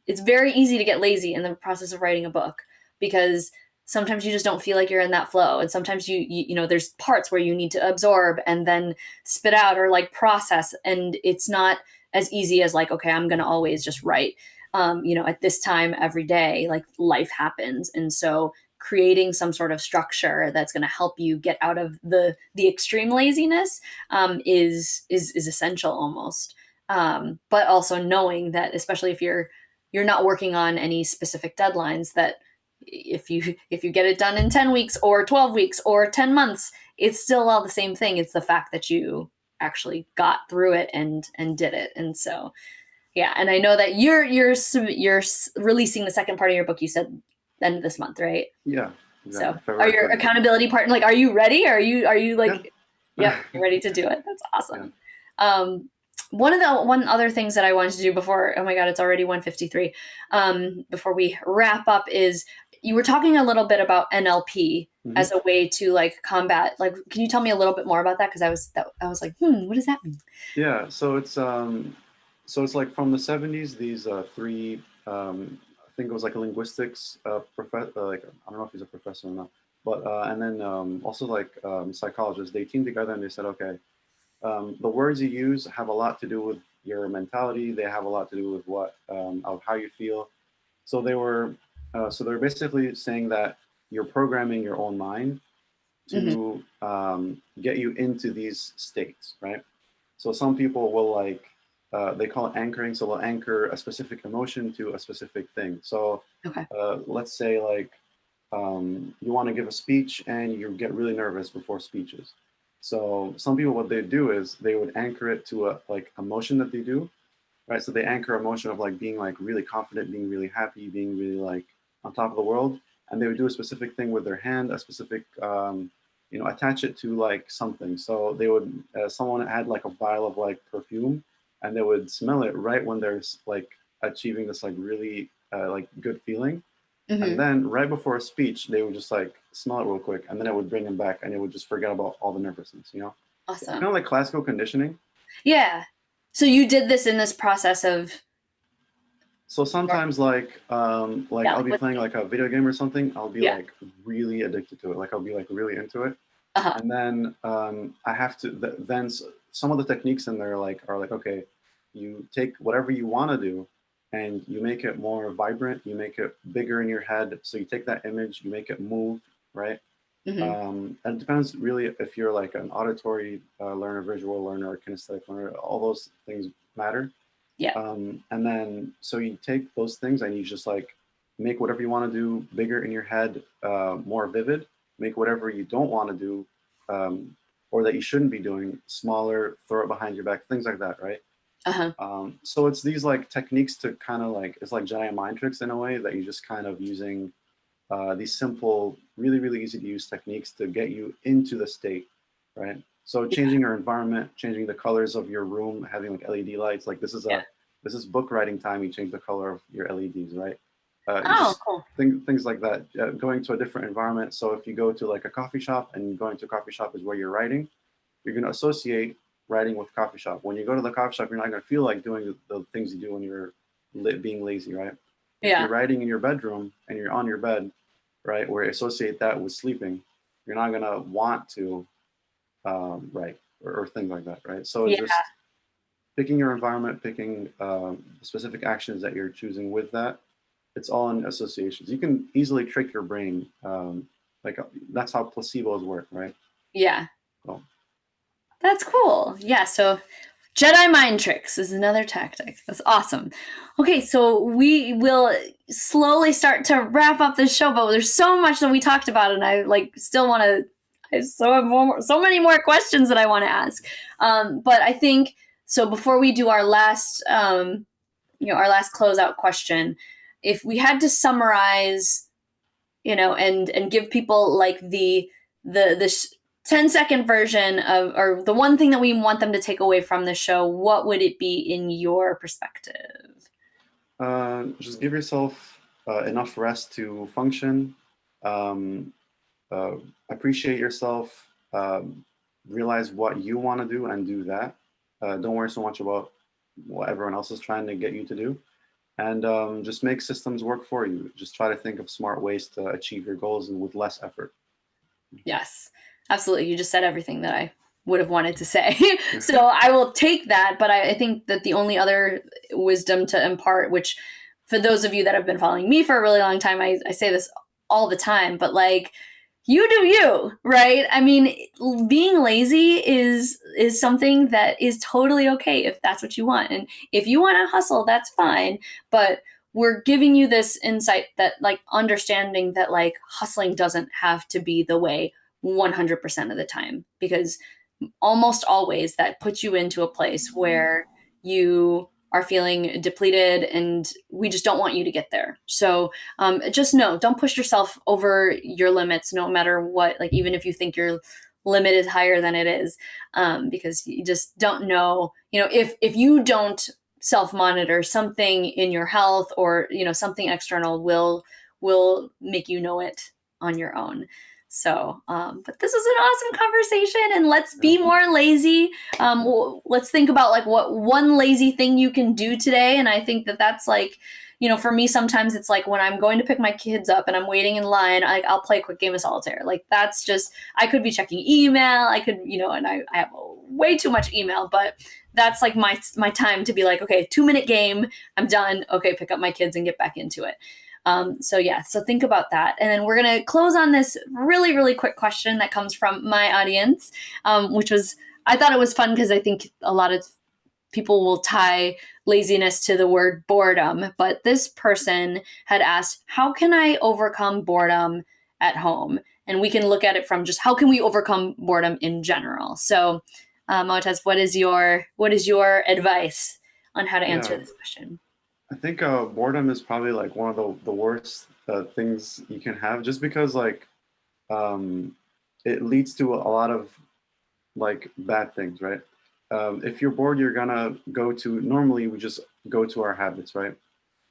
it's very easy to get lazy in the process of writing a book, because sometimes you just don't feel like you're in that flow. And sometimes you there's parts where you need to absorb and then spit out or like process. And it's not as easy as like, okay, I'm going to always just write, at this time every day. Like life happens. And so creating some sort of structure that's going to help you get out of the extreme laziness is essential almost. But also knowing that, especially if you're not working on any specific deadlines, that if you get it done in 10 weeks or 12 weeks or 10 months, it's still all the same thing. It's the fact that you actually got through it and did it. And so, yeah. And I know that you're releasing the second part of your book, you said end of this month, right?
Yeah. Exactly.
So
February
are your
30th.
accountability partner, like, are you ready? Are you like, yep, you're ready to do it? That's awesome. Yeah. One other things that I wanted to do before, oh my God, it's already 1:53, before we wrap up, is you were talking a little bit about NLP as a way to like combat, like, can you tell me a little bit more about that? Cause I was like, what does that mean?
Yeah. So it's like from the 70s, these three, I think it was like a linguistics professor, like, I don't know if he's a professor or not, but, and then also like psychologists, they teamed together and they said, okay, the words you use have a lot to do with your mentality. They have a lot to do with of how you feel. So they're basically saying that you're programming your own mind to get you into these states, right? So some people will like, they call it anchoring. So they'll anchor a specific emotion to a specific thing. So let's say like you want to give a speech and you get really nervous before speeches. So some people, what they do is they would anchor it to a like emotion that they do, right? So they anchor emotion of like being like really confident, being really happy, being really like on top of the world, and they would do a specific thing with their hand, a specific, attach it to like something. So they would, someone had like a vial of like perfume, and they would smell it right when they're like achieving this like really like good feeling, and
Mm-hmm.
then right before a speech, they would just like smell it real quick, and then it would bring them back, and it would just forget about all the nervousness. It's kind
Awesome.
of like classical conditioning.
Yeah. So you did this in this process of,
So sometimes like
yeah,
I'll
like
be
what?
playing like a video game or something, I'll be
Yeah.
like really addicted to it. Like I'll be like really into it.
Uh-huh.
And then I have to then some of the techniques in there like are like, okay, you take whatever you want to do and you make it more vibrant, you make it bigger in your head. So you take that image, you make it move, right?
Mm-hmm.
And it depends really if you're like an auditory learner, visual learner, or kinesthetic learner. All those things matter.
Yeah.
And then so you take those things and you just like make whatever you want to do bigger in your head, more vivid. Make whatever you don't want to do, or that you shouldn't be doing, smaller. Throw it behind your back, things like that, right?
Uh-huh.
So it's these like techniques to kind of like, it's like giant mind tricks in a way that you just kind of using these simple, really, really easy to use techniques to get you into the state, right? So
Yeah.
changing your environment, changing the colors of your room, having like LED lights, like
Yeah.
this is book writing time. You change the color of your LEDs, right? You
Oh,
just
cool.
things like that. Going to a different environment. So if you go to like a coffee shop, and going to a coffee shop is where you're writing, you're going to associate writing with coffee shop. When you go to the coffee shop, you're not going to feel like doing the things you do when you're being lazy, right? If you're
Yeah.
writing in your bedroom and you're on your bed, right, where you associate that with sleeping, you're not going to want to write, or things like that, right? So it's
Yeah.
just picking your environment, picking specific actions that you're choosing with that. It's all in associations. You can easily trick your brain. Like that's how placebos work, right?
Yeah.
So,
That's cool. Yeah. So Jedi mind tricks is another tactic. That's awesome. Okay, so we will slowly start to wrap up this show, but there's so much that we talked about, and I like still want to. I so have so many more questions that I want to ask. But I think so. Before we do our last, our last closeout question, if we had to summarize, and give people like the 10-second version of, or the one thing that we want them to take away from the show, what would it be in your perspective?
just give yourself enough rest to function. Um, uh, Appreciate yourself. Realize what you want to do and do that. Don't worry so much about what everyone else is trying to get you to do. And just make systems work for you. Just try to think of smart ways to achieve your goals and with less effort.
Yes, absolutely. You just said everything that I would have wanted to say. So I will take that. But I think that the only other wisdom to impart, which for those of you that have been following me for a really long time, I say this all the time, but like, you do you, right? I mean, being lazy is something that is totally okay if that's what you want. And if you want to hustle, that's fine. But we're giving you this insight that like understanding that like hustling doesn't have to be the way 100% of the time, because almost always that puts you into a place where you are feeling depleted, and we just don't want you to get there. So just know, don't push yourself over your limits, no matter what, like even if you think your limit is higher than it is, because you just don't know, if you don't self monitor, something in your health or something external will make you know it on your own. So, but this was an awesome conversation, and let's be more lazy. Let's think about like what one lazy thing you can do today. And I think that that's like, for me, sometimes it's like when I'm going to pick my kids up and I'm waiting in line, I'll play a quick game of solitaire. Like that's just, I could be checking email. I could, and I have way too much email, but that's like my time to be like, okay, 2-minute game. I'm done. Okay, pick up my kids and get back into it. So think about that. And then we're going to close on this really, really quick question that comes from my audience, which was, I thought it was fun because I think a lot of people will tie laziness to the word boredom. But this person had asked, how can I overcome boredom at home? And we can look at it from just how can we overcome boredom in general. So, Moataz, what is your advice on how to answer this question?
I think boredom is probably like one of the worst things you can have, just because like it leads to a lot of like bad things, right? If you're bored, you're gonna normally we just go to our habits, right?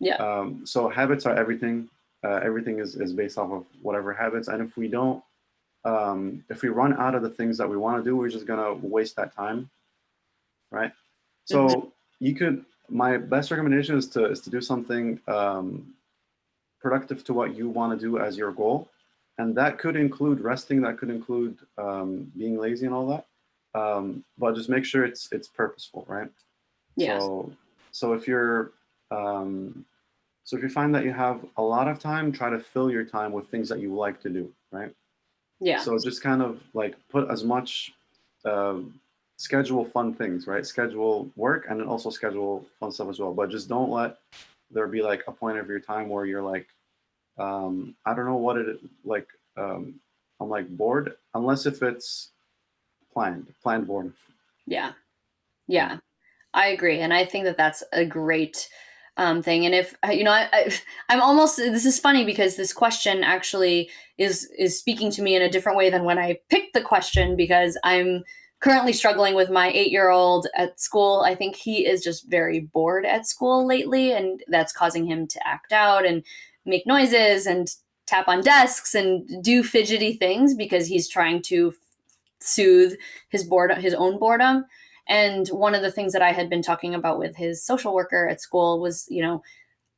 Yeah.
So habits are everything. Everything is based off of whatever habits, and if we don't, if we run out of the things that we want to do, we're just gonna waste that time, right? So my best recommendation is to do something productive to what you want to do as your goal, and that could include resting, that could include being lazy and all that, but just make sure it's purposeful, right?
Yeah.
So if you're so if you find that you have a lot of time, try to fill your time with things that you like to do, right?
Yeah.
So just kind of like put as much schedule fun things, right? Schedule work and then also schedule fun stuff as well. But just don't let there be like a point of your time where you're like, I don't know what it like. I'm like bored, unless if it's planned boredom.
Yeah. Yeah. I agree. And I think that that's a great thing. And if, I'm almost, this is funny because this question actually is speaking to me in a different way than when I picked the question, because I'm currently struggling with my 8-year-old at school. I think he is just very bored at school lately, and that's causing him to act out and make noises and tap on desks and do fidgety things because he's trying to soothe his boredom, his own boredom. And one of the things that I had been talking about with his social worker at school was,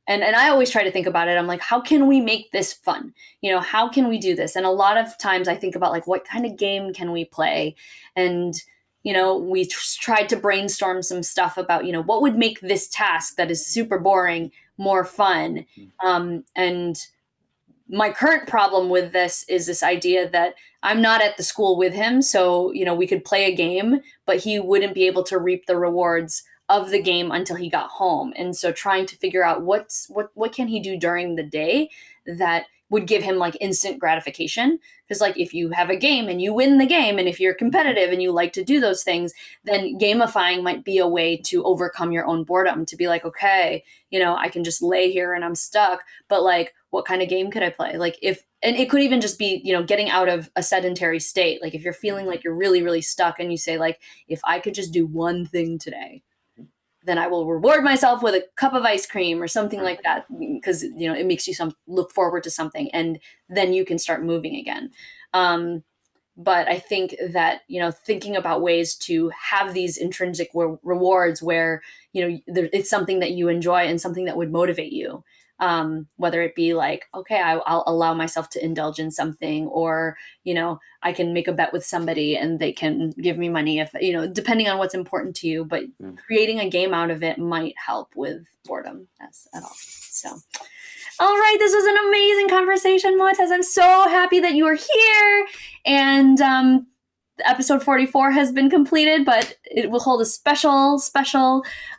and I always try to think about it. I'm like, how can we make this fun? How can we do this? And a lot of times I think about like, what kind of game can we play? And, we tried to brainstorm some stuff about, what would make this task that is super boring more fun. And my current problem with this is this idea that I'm not at the school with him. So, we could play a game, but he wouldn't be able to reap the rewards of the game until he got home. And so trying to figure out what can he do during the day that would give him like instant gratification. Because like if you have a game and you win the game, and if you're competitive and you like to do those things, then gamifying might be a way to overcome your own boredom, to be like, okay, I can just lay here and I'm stuck, but like, what kind of game could I play? Like and it could even just be, getting out of a sedentary state. Like if you're feeling like you're really, really stuck and you say like, if I could just do one thing today, then I will reward myself with a cup of ice cream or something like that, because, it makes you look forward to something, and then you can start moving again. But I think that, thinking about ways to have these intrinsic rewards where, it's something that you enjoy and something that would motivate you. Whether it be like, okay, I'll allow myself to indulge in something, or, I can make a bet with somebody and they can give me money if, depending on what's important to you, but creating a game out of it might help with boredom at all. So, all right, this was an amazing conversation, Moataz. I'm so happy that you are here. And episode 44 has been completed, but it will hold a special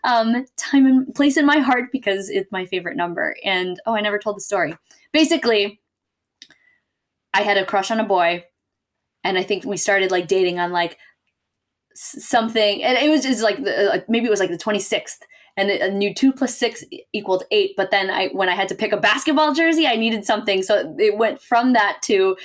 time and place in my heart because it's my favorite number. And I never told the story. Basically, I had a crush on a boy, and I think we started like dating on like something, and it was just like maybe it was like the 26th, and I knew 2 + 6 = 8. But then when I had to pick a basketball jersey, I needed something, so it went from that to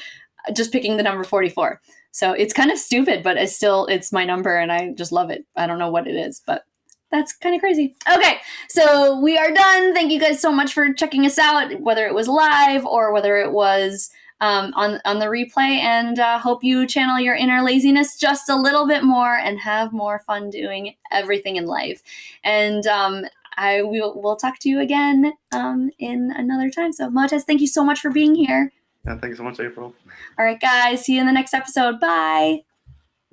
just picking the number 44. So it's kind of stupid, but it's my number and I just love it. I don't know what it is, but that's kind of crazy. Okay, so we are done. Thank you guys so much for checking us out, whether it was live or whether it was on the replay, and hope you channel your inner laziness just a little bit more and have more fun doing everything in life. And we'll talk to you again in another time. So Moataz, thank you so much for being here.
Yeah, thank you so much, April.
All right, guys. See you in the next episode. Bye.